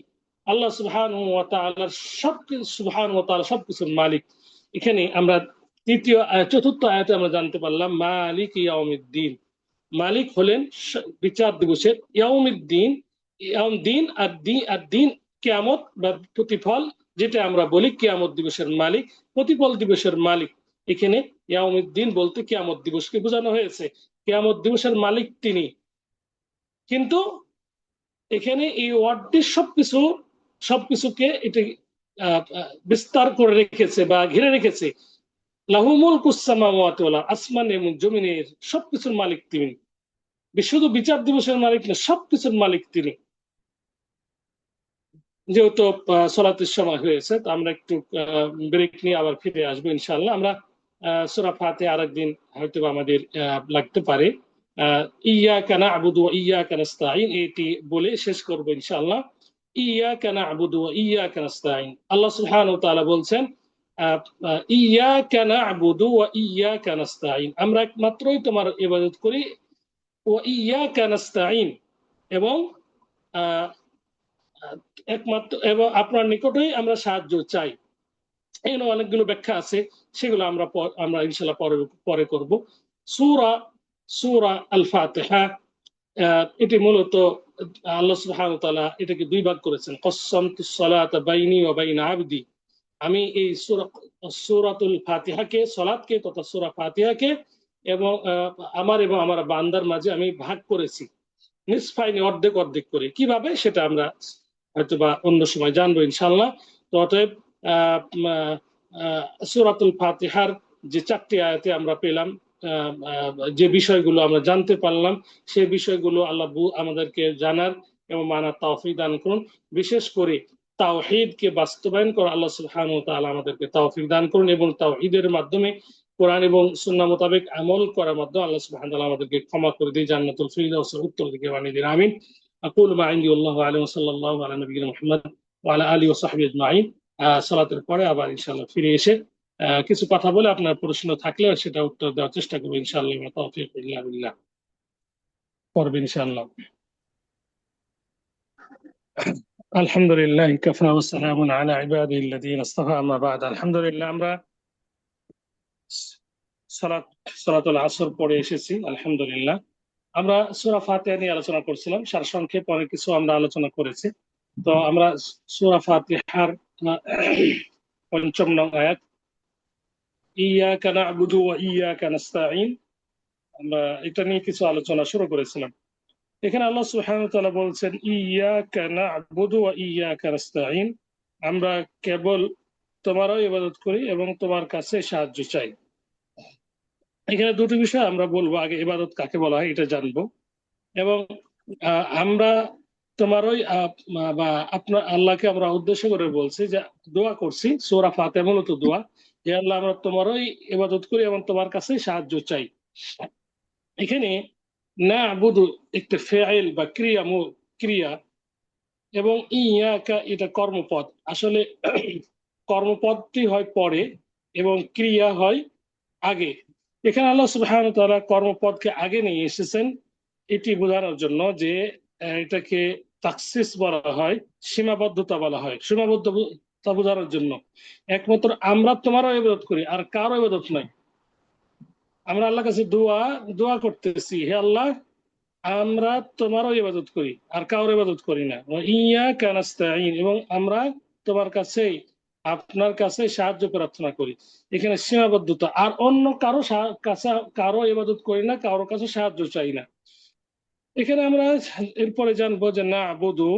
আল্লাহ সুবহানাহু ওয়া তাআলার সবকিছু, সুবহানাহু ওয়া তাআলা সবকিছুর মালিক। এখানে আমরা চতুর্থ আয়াতে আমরা জানতে পারলাম মালিক ইয়াউমিদ্দিন, মালিক হলেন বিচার দিবসের। ইয়াউমিদ্দিন, দিন আর দিন, আর দিন কিয়ামত বা প্রতিফল, যেটা আমরা বলি কিয়ামত দিবসের মালিক, প্রতিফল দিবসের মালিক। এখানে ইয়াউমিদ্দিন বলতে কিয়ামত দিবসকে বোঝানো হয়েছে, কিয়ামত দিবসের মালিক তিনি। কিন্তু এখানে এই ওয়ার্ডটি সবকিছুকে এটি বিস্তার করে রেখেছে বা ঘিরে রেখেছে। লাহু মুলকুস সামাওয়াতি ওয়াল আরদ, আসমান এবং জমিনের সবকিছুর মালিক তিনি। শুধু বিচার দিবসের মালিক না, সবকিছুর মালিক তিনি। যেহেতু সলাতের সময় হয়েছে, তো আমরা একটু ব্রেক নিয়ে আবার ফিরে আসবো ইনশাআল্লাহ। আমরা সূরা ফাতিহা আরেকদিন হয়তো আমাদের লাগতে পারে। ইয়াকা না'বুদু ওয়া ইয়াকা নাস্তাঈন, এটি বলে শেষ করবো ইনশাআল্লাহ। ইয়াকা না'বুদু ওয়া ইয়াকা নাস্তাঈন, আল্লাহ সুবহানাহু ওয়া তাআলা বলছেন ইয়াকা না'বুদু ওয়া ইয়াকা নাস্তাঈন, আমরা একমাত্রই তোমার ইবাদত করি, ওয়া ইয়াকা নাস্তাঈন, এবং একমাত্র এবং আপনার নিকটেই আমরা সাহায্য চাই। এখানে অনেকগুলো ব্যাখ্যা আছে, সেগুলো আমরা ইনশাআল্লাহ পরে করব। সূরা সূরা আল ফাতিহা, এটি মূলত আল্লাহ সুবহানাহু ওয়া তাআলা এটাকে দুই ভাগ করেছেন। কসসামতুস সালাতা বাইনি ওয়া বাইনা আবদি, আমি এই সূরাতুল ফাতিহাকে, সালাতকে তথা সূরা ফাতিহাকে এবং আমার এবং আমার বান্দার মাঝে আমি ভাগ করেছি নিসফাইনি, অর্ধেক অর্ধেক করে। কিভাবে সেটা আমরা হয়তো বা অন্য সময় জানবো ইনশাআল্লাহ। তো অতএব সূরাতুল ফাতিহার যে 4টি আয়াতে আমরা পেলাম, যে বিষয়গুলো আমরা জানতে পারলাম, সেই বিষয়গুলো আল্লাহ আমাদেরকে জানার এবং মানার তৌফিক দান করুন। বিশেষ করে তাওহীদকে বাস্তবায়ন করা আল্লাহ সুবহানাহু ওয়া তাআলা আমাদেরকে তৌফিক দান করুন, এবং তাওহীদের মাধ্যমে কোরআন এবং সুন্নাহ মোতাবেক আমল করার মাধ্যমে আল্লাহ সুবহানাহু ওয়া তাআলা আমাদেরকে ক্ষমা করে দিয়ে জান্নাতুল ফিরদাউসের উত্তর দিকে বানিয়ে দিন, আমিন। আকুলু মা ইনদি আল্লাহু আলাইহি ওয়া সাল্লাল্লাহু আলা নবিয়িনা মুহাম্মদ ওয়া আলা আলিহি ওয়া সাহবিহি আজমাইন। সালাতের পরে আবার ইনশাআল্লাহ ফিরে এসে কিছু কথা বলে আপনার প্রশ্ন থাকলে সেটা উত্তর দেওয়ার চেষ্টা করবো ইনশাআল্লাহ। তাওফীক ইল্লা বিল্লাহ, পড়বে ইনশাআল্লাহ। আলহামদুলিল্লাহ কাফা ওয়া সালামুন আলা ইবাদিহিল্লাযীনা ইসতাফা, আম্মা বা'দ। আলহামদুলিল্লাহ, আমরা সালাতুল আসর পড়ে এসেছি আলহামদুলিল্লাহ। আমরা সূরা ফাতিহা নিয়ে আলোচনা করছিলাম, সারসংক্ষেপ অনেক কিছু আমরা আলোচনা করেছি। তো আমরা সূরা ফাতিহার 5ম নং আয়াত, ইয়াকা না'বুদু ওয়া ইয়াকা নাস্তাঈন, আমরা এটা নিয়ে কিছু আলোচনা শুরু করেছিলাম। এখানে আল্লাহ সুবহানাহু ওয়া তাআলা বলছেন ইয়াকা না'বুদু ওয়া ইয়াকা নাস্তাঈন, আমরা কেবল তোমারই ইবাদত করি এবং তোমার কাছে সাহায্য চাই। এখানে দুটি বিষয় আমরা বলবো, আগে ইবাদত কাকে বলা হয় এটা জানবো, এবং আমরা তোমারই বা আপনার আল্লাহকে আমরা উদ্দেশ্য করে বলছি যে দোয়া করছি, সূরা ফাতিহা মূলত দোয়া, যে আল্লাহ আমরা তোমারই ইবাদত করি এবং তোমার কাছে সাহায্য চাই। এখানে না'বুদু একটা ফেইল বা ক্রিয়া, এবং ইয়াকা এটা কর্মপদ। আসলে কর্মপদটি হয় পরে এবং ক্রিয়া হয় আগে। এখানে আল্লাহ সুবহানাহু ওয়া তাআলা কর্মপদকে আগে নিয়ে এসেছেন এটি বোঝানোর জন্য যে এটাকে তাকসিস বলা হয়, সীমাবদ্ধতা বলা হয়, সীমাবদ্ধতা বোঝানোর জন্য। একমাত্র আমরা তোমারও ইবাদত করি, আর কারো ইবাদত নাই। আমরা আল্লাহর কাছে দোয়া করতেছি, হে আল্লাহ আমরা তোমারও ইবাদত করি আর কারোর ইবাদত করি না, ইয়াকা নাস্তাঈন, এবং আমরা তোমার কাছেই আপনার কাছে সাহায্য প্রার্থনা করি। এখানে সীমাবদ্ধতা, আর অন্য কাছে কারো ইবাদত করি না, কারোর কাছে সাহায্য চাই না। এখানে আমরা এরপরে জানবো যে না বুধু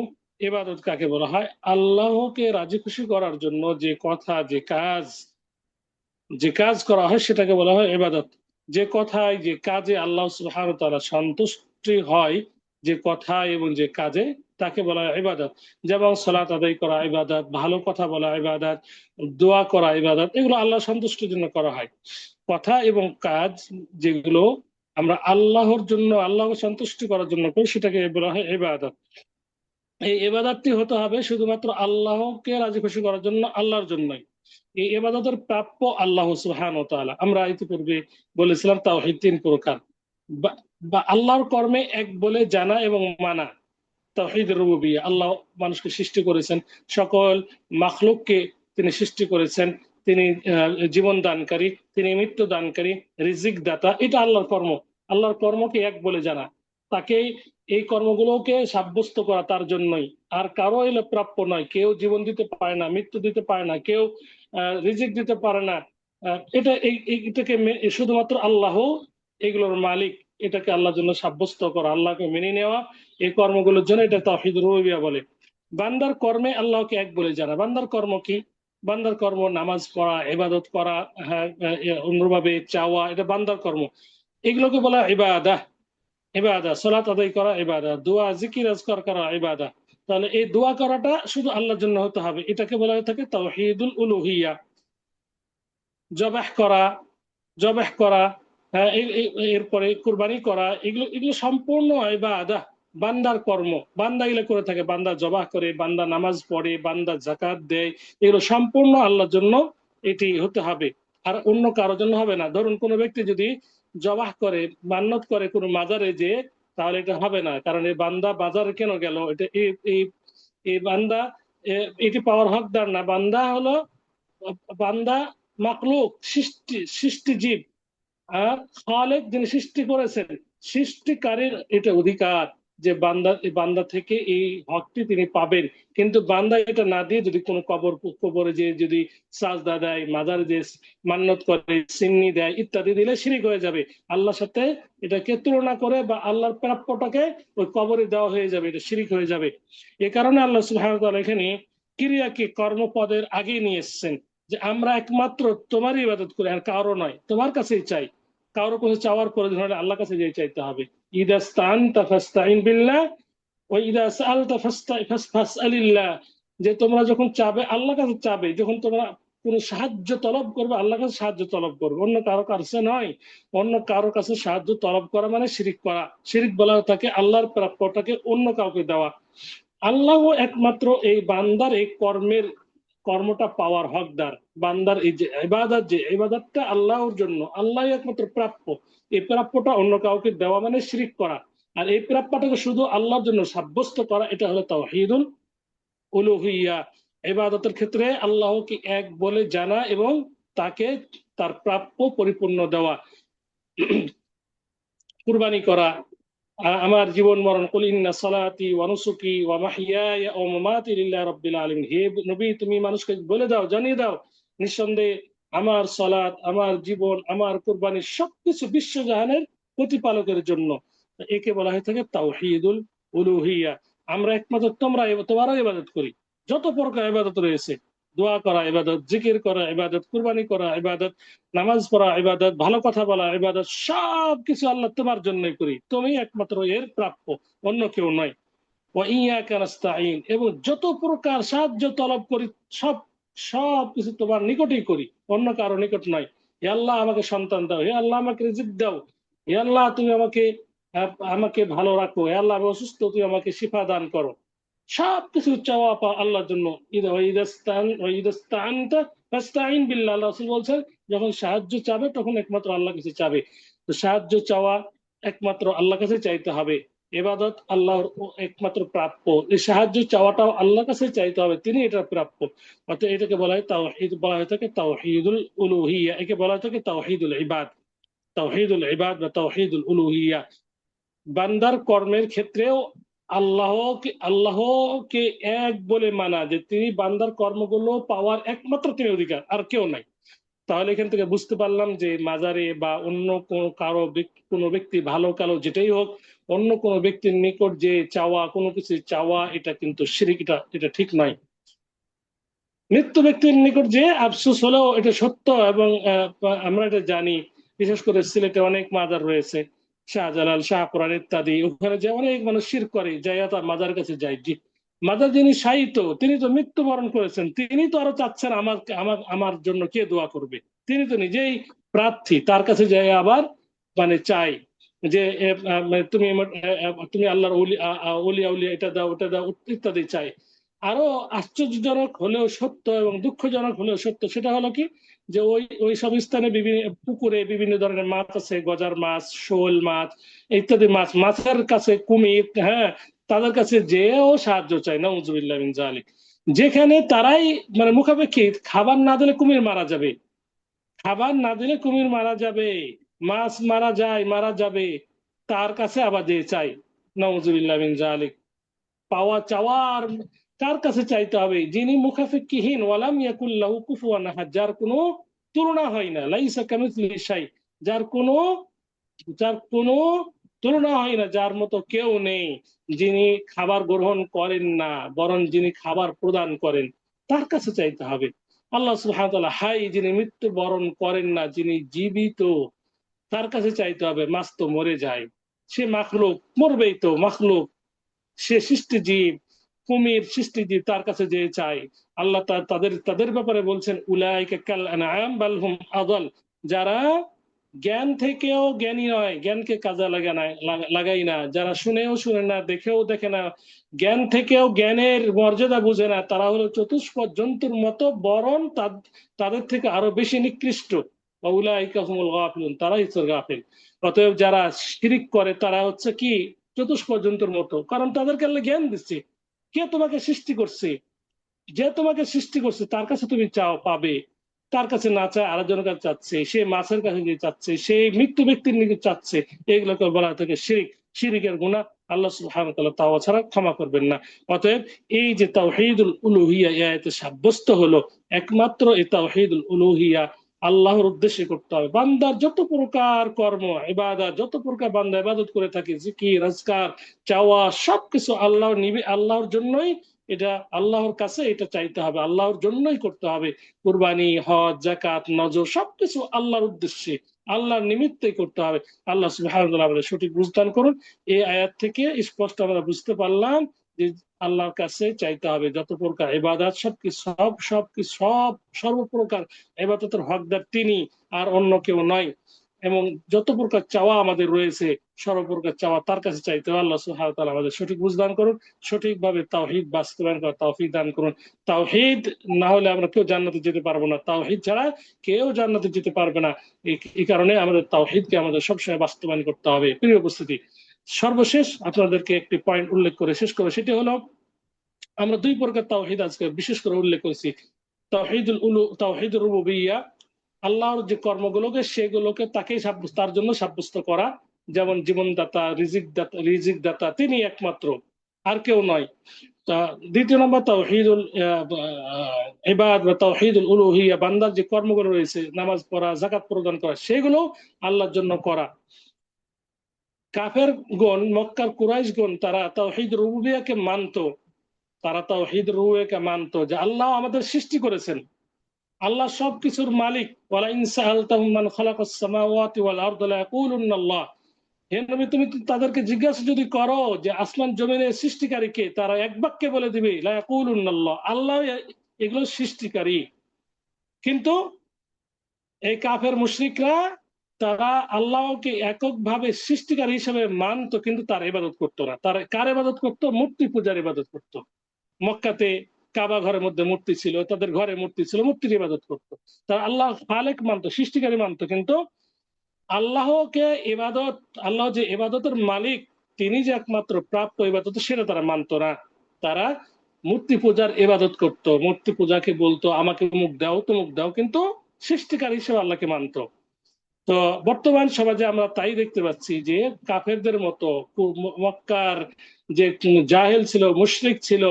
ইবাদত কাকে বলা হয়। আল্লাহকে রাজি খুশি করার জন্য যে কথা যে কাজ করা হয় সেটাকে বলা হয় ইবাদত। যে কথায় যে কাজে আল্লাহ সুবহানাহু ওয়া তাআলা সন্তুষ্টি হয়, যে কথা এবং যে কাজে, তাকে বলা হয় ইবাদত। যেমন সালাত আদায় করা ইবাদত, ভালো কথা বলা ইবাদত, দোয়া করা ইবাদত, এগুলো আল্লাহ সন্তুষ্টির জন্য করা হয়। কথা এবং কাজ যেগুলো আমরা আল্লাহর জন্য, আল্লাহকে সন্তুষ্টি করার জন্য করি, সেটাকে বলা হয় ইবাদত। এই ইবাদতটি হতে হবে শুধুমাত্র আল্লাহকে রাজি খুশি করার জন্য, আল্লাহর জন্যই। এই ইবাদতের প্রাপ্য আল্লাহ সুবহানাহু ওয়া তাআলা। আমরা ইতিপূর্বে বলেছিলাম তাওহীদ তিন প্রকার, বা বা আল্লাহর কর্মে এক বলে জানা এবং মানা। তাওহীদ রুবুবিয়্যাহ, আল্লাহ মানুষকে সৃষ্টি করেছেন, সকল মাখলুককে তিনি সৃষ্টি করেছেন, তিনি জীবন দানকারী, তিনি মৃত্যু দানকারী, রিজিক দাতা, এটা আল্লাহর কর্ম। আল্লাহর কর্মকে এক বলে জানা, তাকে এই কর্মগুলোকে সাব্যস্ত করা তার জন্যই, আর কারো এলে প্রাপ্য নয়। কেউ জীবন দিতে পারে না, মৃত্যু দিতে পারে না, কেউ রিজিক দিতে পারে না। এটাকে শুধুমাত্র আল্লাহ এগুলোর মালিক। এটাকে আল্লাহর জন্য সাব্যস্ত করা, আল্লাহকে মেনে নেওয়া, এই কর্মগুলোর জন্য এটা তাওহীদ রুবুবিয়্যাহ বলে। বান্দার কর্মে আল্লাহকে এক বলে জানা। বান্দার কর্ম কি? বান্দার কর্ম নামাজ পড়া, ইবাদত করা, হ্যাঁ, অন্যভাবে চাওয়া, এটা বান্দার কর্ম। এগুলোকে বলা ইবাদাহ। ইবাদাহ, সালাত আদায় করা ইবাদাহ, দোয়া জিকির আজকার করা ইবাদাহ। তাহলে এই দোয়া করাটা শুধু আল্লাহর জন্য হতে হবে, এটাকে বলা হয়ে থাকে তাওহীদুল উলুহিয়্যাহ। জবাহ করা, জবাহ করা, হ্যাঁ, এরপরে কুরবানি করা, এগুলো এগুলো সম্পূর্ণ ইবাদাহ, বান্দার কর্ম। বান্দা এগুলো করে থাকে, বান্দা জবাহ করে, বান্দা নামাজ পড়ে, বান্দা যাকাত দেয়, এগুলো সম্পূর্ণ আল্লাহর জন্য এটি হতে হবে, আর অন্য কারোর জন্য হবে না। ধরুন কোনো ব্যক্তি যদি জবাহ করে, মান্নত করে কোনো মাজারে, যে তাহলে এটা হবে না, কারণ এই বান্দা বাজারে কেন গেল, এটা এই এই বান্দা এটি পাওয়ার হকদার না। বান্দা মাকলুক, সৃষ্টি জীব, আর খালেক যিনি সৃষ্টি করেছেন, সৃষ্টিকারীর এটা অধিকার যে বান্দা থেকে এই হকটি তিনি পাবেন। কিন্তু বান্দা এটা না দিয়ে যদি কোনো কবরে যে যদি সাজদা দেয়, মাজারে যে মান্নত করে, সিন্নি দেয় ইত্যাদি দিলে শিরিক হয়ে যাবে। আল্লাহর সাথে এটাকে তুলনা করে বা আল্লাহর প্রাপ্যটাকে ওই কবরে দেওয়া হয়ে যাবে, এটা শিরিক হয়ে যাবে। এ কারণে আল্লাহ সুবহানাহু ওয়া তাআলা এখানে ক্রিয়াকে কর্মপদের আগে নিয়ে এসেছেন, যে আমরা একমাত্র তোমারই ইবাদত করি আর কারো নয়, তোমার কাছেই চাই। কারোর কাছে চাওয়ার প্রয়োজন হলে আল্লাহর কাছে যেয়ে চাইতে হবে। ইদা ইসতাআনতা ফাসতাঈন বিল্লাহ ওয়া ইদা সাআলতা ফাসআলিল্লাহ, যে তোমরা যখন চাবে আল্লাহর কাছে চাবে, যখন তোমরা কোনো সাহায্য তলব করবে আল্লাহর কাছে সাহায্য তলব করবে, অন্য কারো কাছে নয়। অন্য কারো কাছে সাহায্য তলব করা মানে শিরিক করা। শিরিক বলা থাকে আল্লাহর প্রাপ্যটাকে অন্য কাউকে দেওয়া। আল্লাহ একমাত্র এই বান্দার এই কর্মটা পাওয়ার হকদার। বান্দার এই যে ইবাদত, যে ইবাদতটা আল্লাহর জন্য, আল্লাহ একমাত্র প্রাপ্য। এই প্রাপ্যটা অন্য কাউকে দেওয়া মানে শিরিক করা। আর এই প্রাপ্যটাকে শুধু আল্লাহর জন্য সাব্যস্ত করা, এটা হলো তাওহীদুল উলুহিয়্যাহ। ইবাদতের ক্ষেত্রে আল্লাহকে এক বলে জানা এবং তাকে তার প্রাপ্য পরিপূর্ণ দেওয়া। কুরবানি করা, আমার জীবন মরণ, কুল ইন্না সালাতি ওয়া নুসুকি ওয়া মাহইয়ায়া ওয়া মামাতি লিল্লাহি রাব্বিল আলামিন, হে নবী তুমি মানুষকে বলে দাও, জানিয়ে দাও, নিঃসন্দেহে আমার সালাত, আমার জীবন, আমার কুরবানি সবকিছু বিশ্বজাহানের প্রতিপালকের জন্য। একে বলা হয়ে থাকে তাওহীদুল উলুহিয়া। আমরা একমাত্র তোমারও ইবাদত করি। যত প্রকার ইবাদত রয়েছে, দোয়া করা ইবাদত, জিকির করা ইবাদত, কুরবানি করা ইবাদত, নামাজ পড়া ইবাদত, ভালো কথা বলা ইবাদত, সব কিছু আল্লাহ তোমার জন্যই করি, তুমি একমাত্র এর প্রাপ্য, অন্য কেউ নয়। ওয়াইয়াকা নাস্তাঈন, এবং যত প্রকার সাহায্য তলব করি সব সব কিছু তোমার নিকটেই করি, অন্য কারো নিকট নয়। হে আল্লাহ আমাকে সন্তান দাও, হে আল্লাহ আমাকে রিজিক দাও, হে আল্লাহ তুমি আমাকে ভালো রাখো, হে আল্লাহ আমি অসুস্থ, তুমি আমাকে শিফা দান করো। সবকিছু চাওয়া আল্লাহর জন্য। বিল্লাহ, আল্লাহ রাসূল বলছেন যখন সাহায্য চাবে তখন একমাত্র আল্লাহ কাছে চাবে। তো সাহায্য চাওয়া একমাত্র আল্লাহ কাছে চাইতে হবে। ইবাদত আল্লাহর একমাত্র প্রাপ্য, এই সাহায্য চাওয়াটাও আল্লাহর কাছে চাইতে হবে, তিনি এটা প্রাপ্য। অর্থাৎ এটাকে বলা হয় তাওহীদ, বলা হয়ে থাকে তাওহীদুল উলুহিয়া, একে বলা হয়ে থাকে তাওহীদুল ইবাদ। তাওহীদুল ইবাদ বা তাওহীদুল উলুহিয়া, বান্দার কর্মের ক্ষেত্রেও আল্লাহকে এক বলে মানা, যে তিনি বান্দার কর্মগুলো পাওয়ার একমাত্র তিনি অধিকার, আর কেউ নাই। তাহলে এখান থেকে বুঝতে পারলাম যে মাজারে বা অন্য কোনো ব্যক্তি, ভালো কালো যেটাই হোক, অন্য কোনো ব্যক্তির নিকট যে চাওয়া, কোনো কিছু চাওয়া, এটা কিন্তু শিরক, এটা ঠিক নয়। মৃত্যু ব্যক্তির নিকট যে আফসোস হলেও এটা সত্য, এবং আমরা এটা জানি। বিশেষ করে সিলেটে অনেক মাজার রয়েছে, শাহজালাল, শাহপুরান ইত্যাদি, ওখানে যে অনেক মানুষ শিরক করে, যাই তার মাজার কাছে যায়। জি, মাজার যিনি শায়িত, তিনি তো মৃত্যুবরণ করেছেন, তিনি তো আরো চাচ্ছেন আমার আমার আমার জন্য কে দোয়া করবে। তিনি তো নিজেই প্রার্থী, তার কাছে যাই আবার মানে চাই যে মানে তুমি আল্লাহর ওলিয়া উলিয়া এটা দাও ওটা দাও ইত্যাদি চাই। আরো আশ্চর্যজনক হলেও সত্য এবং দুঃখজনক হলেও সত্য সেটা হলো কি, যে ওই ওই সব স্থানে বিভিন্ন পুকুরে বিভিন্ন ধরনের মাছ আছে, গজার মাছ, শোল মাছ ইত্যাদি মাছ, মাছের কাছে কুমির, হ্যাঁ, তাদের কাছে যেও সাহায্য চায়, নাউজুবিল্লাহ মিন যালিক। যেখানে তারাই মানে মুখাপেক্ষী, খাবার না দিলে কুমির মারা যাবে, খাবার না দিলে কুমির মারা যাবে, মাছ মারা যাবে, তার কাছে আবার যে চাই, নাউজুবিল্লাহ মিন যালিক। পাওয়া চাওয়ার কার কাছে চাইতে হবে? যিনি মুখাফিকিহীন, ওয়ালাম ইয়াকুল্লাহু কুফুয়ান আহাদ, যার কোনো তুলনা হয় না, লাইসা কামিসলিহি শাই, যার কোনো যার কোনো তুলনা হয় না, যার মতো কেউ নেই, যিনি খাবার গ্রহণ করেন না বরং যিনি খাবার প্রদান করেন, তার কাছে চাইতে হবে। আল্লাহ সুবহানাহু ওয়া তাআলা হাই, যিনি মৃত্যু বরণ করেন না, যিনি জীবিত, তার কাছে চাইতে হবে। মাছ তো মরে যায়, সে মাখলুক, মরবেই তো, মাখলুক, সে সৃষ্টিজীব, কুমির সৃষ্টিজীব, তার কাছে যে চাই। আল্লাহ তাদের তাদের ব্যাপারে বলছেন উলাইকা কাল আনআম বাল হুম আদাল, যারা জ্ঞান থেকেও জ্ঞানী নয়, জ্ঞানকে কাজে লাগাই না, যারা শুনেও শুনে না, দেখেও দেখে না, জ্ঞান থেকেও জ্ঞানের মর্যাদা বুঝে না, তারা হলো চতুষ্পদ জন্তুর মতো, বরং তাদের থেকে আরো বেশি নিকৃষ্ট। উলাইকা হুমুল গাফিলুন, তারাই হচ্ছে গাফিল। অতএব যারা শিরিক করে তারা হচ্ছে কি চতুষ্পদ জন্তুর মতো, কারণ তাদেরকে আল্লাহ জ্ঞান দিচ্ছে। কে তোমাকে সৃষ্টি করছে? যে তোমাকে সৃষ্টি করছে তার কাছে তুমি চাও, পাবে। তার কাছে না চায় আরেকজনের কাছে চাচ্ছে, সে মাছের কাছে গিয়ে চাচ্ছে, সে মৃত্যু ব্যক্তির নিকট চাচ্ছে, এগুলোকে বলা থেকে শিরিক, শিরিকের গুনাহ আল্লাহ সুবহানাহু ওয়া তাআলা তাওবা ছাড়া ক্ষমা করবেন না। অতএব এই যে তাওহীদুল উলুহিয়া এতে সাব্যস্ত হলো, একমাত্র এই তাওহীদুল উলুহিয়া আল্লাহর উদ্দেশ্যে করতে হবে। বান্দার যত প্রকার কর্ম ইবাদত, যত প্রকার বান্দা ইবাদত করে থাকে, জিকির, আজকার, চাওয়া, সবকিছু আল্লাহর জন্যই, এটা আল্লাহর কাছে এটা চাইতে হবে, আল্লাহর জন্যই করতে হবে। কুরবানি, হজ, যাকাত, নজর সবকিছু আল্লাহর উদ্দেশ্যে, আল্লাহর নিমিত্তেই করতে হবে। আল্লাহ সুবহানাহু ওয়া তাআলা আমাদের সঠিক বুঝদান করুন। এই আয়াত থেকে স্পষ্ট আমরা বুঝতে পারলাম যে আল্লাহর কাছে চাইতে হবে যত প্রকার ইবাদত, সর্বপ্রকার ইবাদতের হকদার তিনি, আর অন্য কেউ নয়। এবং যত প্রকার চাওয়া আমাদের রয়েছে, সর্বপ্রকার চাওয়া তার কাছে চাইতে হবে। আল্লাহ সুবহানাহু ওয়া তাআলা আমাদের সঠিক বুঝদান করুন, সঠিকভাবে তাওহীদ বাস্তবায়ন করার তৌফিক দান করুন। তাওহীদ না হলে আমরা কেউ জান্নাতে যেতে পারবো না, তাওহীদ ছাড়া কেউ জান্নাতে যেতে পারবে না। এই কারণে আমাদের তাওহীদকে আমাদের সবসময় বাস্তবায়ন করতে হবে। প্রিয় উপস্থিতি, সর্বশেষ আপনাদেরকে একটি পয়েন্ট উল্লেখ করে শেষ করবো, সেটি হলো আমরা দুই প্রকার তাওহীদ আজকে বিশেষ করে উল্লেখ করেছি। তাওহীদুর রুবুবিয়্যাহ, আল্লাহর যে কর্মগুলোকে সেগুলোকে তাকেই তার জন্য সাব্যস্ত করা, যেমন জীবনদাতা, রিজিক দাতা তিনি একমাত্র, আর কেউ নয়। তা দ্বিতীয় নম্বর তাওহীদুল ইবাদ বা তাওহীদুল উলুহিয়্যাহ, বান্দার যে কর্মগুলো রয়েছে, নামাজ পড়া, যাকাত প্রদান করা, সেগুলো আল্লাহর জন্য করা। কাফেরগণ, মক্কার কুরাইশগণ, তারা তাওহীদ রুবুবিয়্যাহকে মানতো। তারা তাওহীদ রুবুবিয়্যাহকে মানতো যে আল্লাহ আমাদের সৃষ্টি করেছেন, আল্লাহ সবকিছুর মালিক। ওয়ালা ইন সাআলতাহুম মান খালাকাস সামাওয়াতি ওয়াল আরদা লায়াকুলুন্না আল্লাহ। হে নবী, তুমি তাদেরকে জিজ্ঞাসা যদি করো যে আসমান জমিনের সৃষ্টিকারী কে, তারা এক বাক্যে বলে দিবে লায়াকুলুন্না আল্লাহ, আল্লাহ এগুলো সৃষ্টিকারী। কিন্তু এই কাফের মুশরিকরা, তারা আল্লাহকে এককভাবে সৃষ্টিকারী হিসেবে মানতো, কিন্তু তার ইবাদত করতো না। তারা কার ইবাদত করতো? মূর্তি পূজার ইবাদত করতো। মক্কাতে কাবা ঘরের মধ্যে মূর্তি ছিল, তাদের ঘরে মূর্তি ছিল, মূর্তির ইবাদত করতো। তারা আল্লাহ খালেক মানতো, সৃষ্টিকারী মানতো, কিন্তু আল্লাহকে ইবাদত, আল্লাহ যে ইবাদতের মালিক, তিনি যে একমাত্র প্রাপ্য ইবাদত, সেটা তারা মানতো না। তারা মূর্তি পূজার ইবাদত করত, মূর্তি পূজাকে বলতো আমাকে মুখ দাও, তো মুখ দাও, কিন্তু সৃষ্টিকারী হিসেবে আল্লাহকে মানতো। তো বর্তমান সমাজে আমরা তাই দেখতে পাচ্ছি যে কাফেরদের মতো মক্কার যে জাহেল ছিল, মুশরিক ছিল,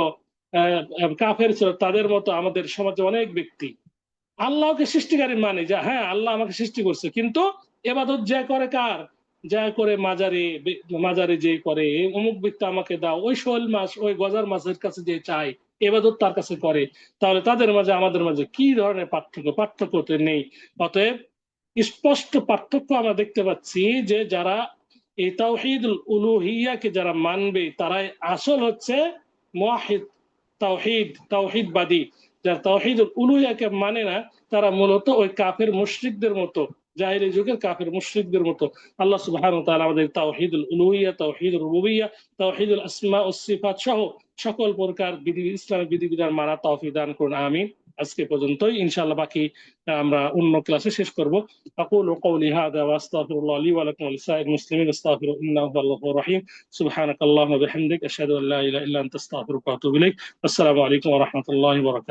কাফের ছিল, তাদের মতো আমাদের সমাজে অনেক ব্যক্তি আল্লাহকে সৃষ্টিকারী মানে, যে হ্যাঁ আল্লাহ আমাকে সৃষ্টি করছে, কিন্তু এবাদত যা করে কার? যা করে মাজারে, মাজারে যে করে অমুক ব্যক্তি আমাকে দাও, ওই শোল মাছ, ওই গজার মাছের কাছে যে চায়, এবাদত তার কাছে করে। তাহলে তাদের মাঝে আমাদের মাঝে কি ধরনের পার্থক্য? পার্থক্য তো নেই। অতএব স্পষ্ট পার্থক্য আমরা দেখতে পাচ্ছি যে যারা এই তাওহীদুল উলুহিয়াকে যারা মানবে, তারাই আসল হচ্ছে মুওয়াহিদ, তাওহীদবাদী। যারা তাওহীদুল উলুহিয়াকে মানে না, তারা মূলত ওই কাফের মুশরিকদের মতো, জাহিলি যুগের কাফের মুশরিকদের মতো। আল্লাহ সুবহানাহু ওয়া তাআলা আমাদের তাওহীদুল উলুহিয়া, তাওহীদুর রুবুবিয়্যাহ, তাওহীদুল আসমা ওয়াস সিফাত সহ সকল প্রকার ইসলামের বিধিবিধান মানা তৌফিক দান করুন, আমিন। আজকে পর্যন্তই, ইনশাআল্লাহ বাকি আমরা অন্য ক্লাসে শেষ করব। আকুলু কওলি হাযা ওয়া আস্তাগফিরুল্লাহ লি ওয়া লাকুম ওয়া লিসাইরিল মুসলিমিন আস্তাগফিরু ইন্নাহু হুয়াল গফুরুর রহিম। সুবহানাকাল্লাহুম্মা ওয়া বিহামদিক আশহাদু আল্লা ইলাহা ইল্লা আনতা আস্তাগফিরুকা ওয়া আতুবু ইলাইক। আসসালামু আলাইকুম ওয়া রাহমাতুল্লাহি ওয়া বারাকাতুহু।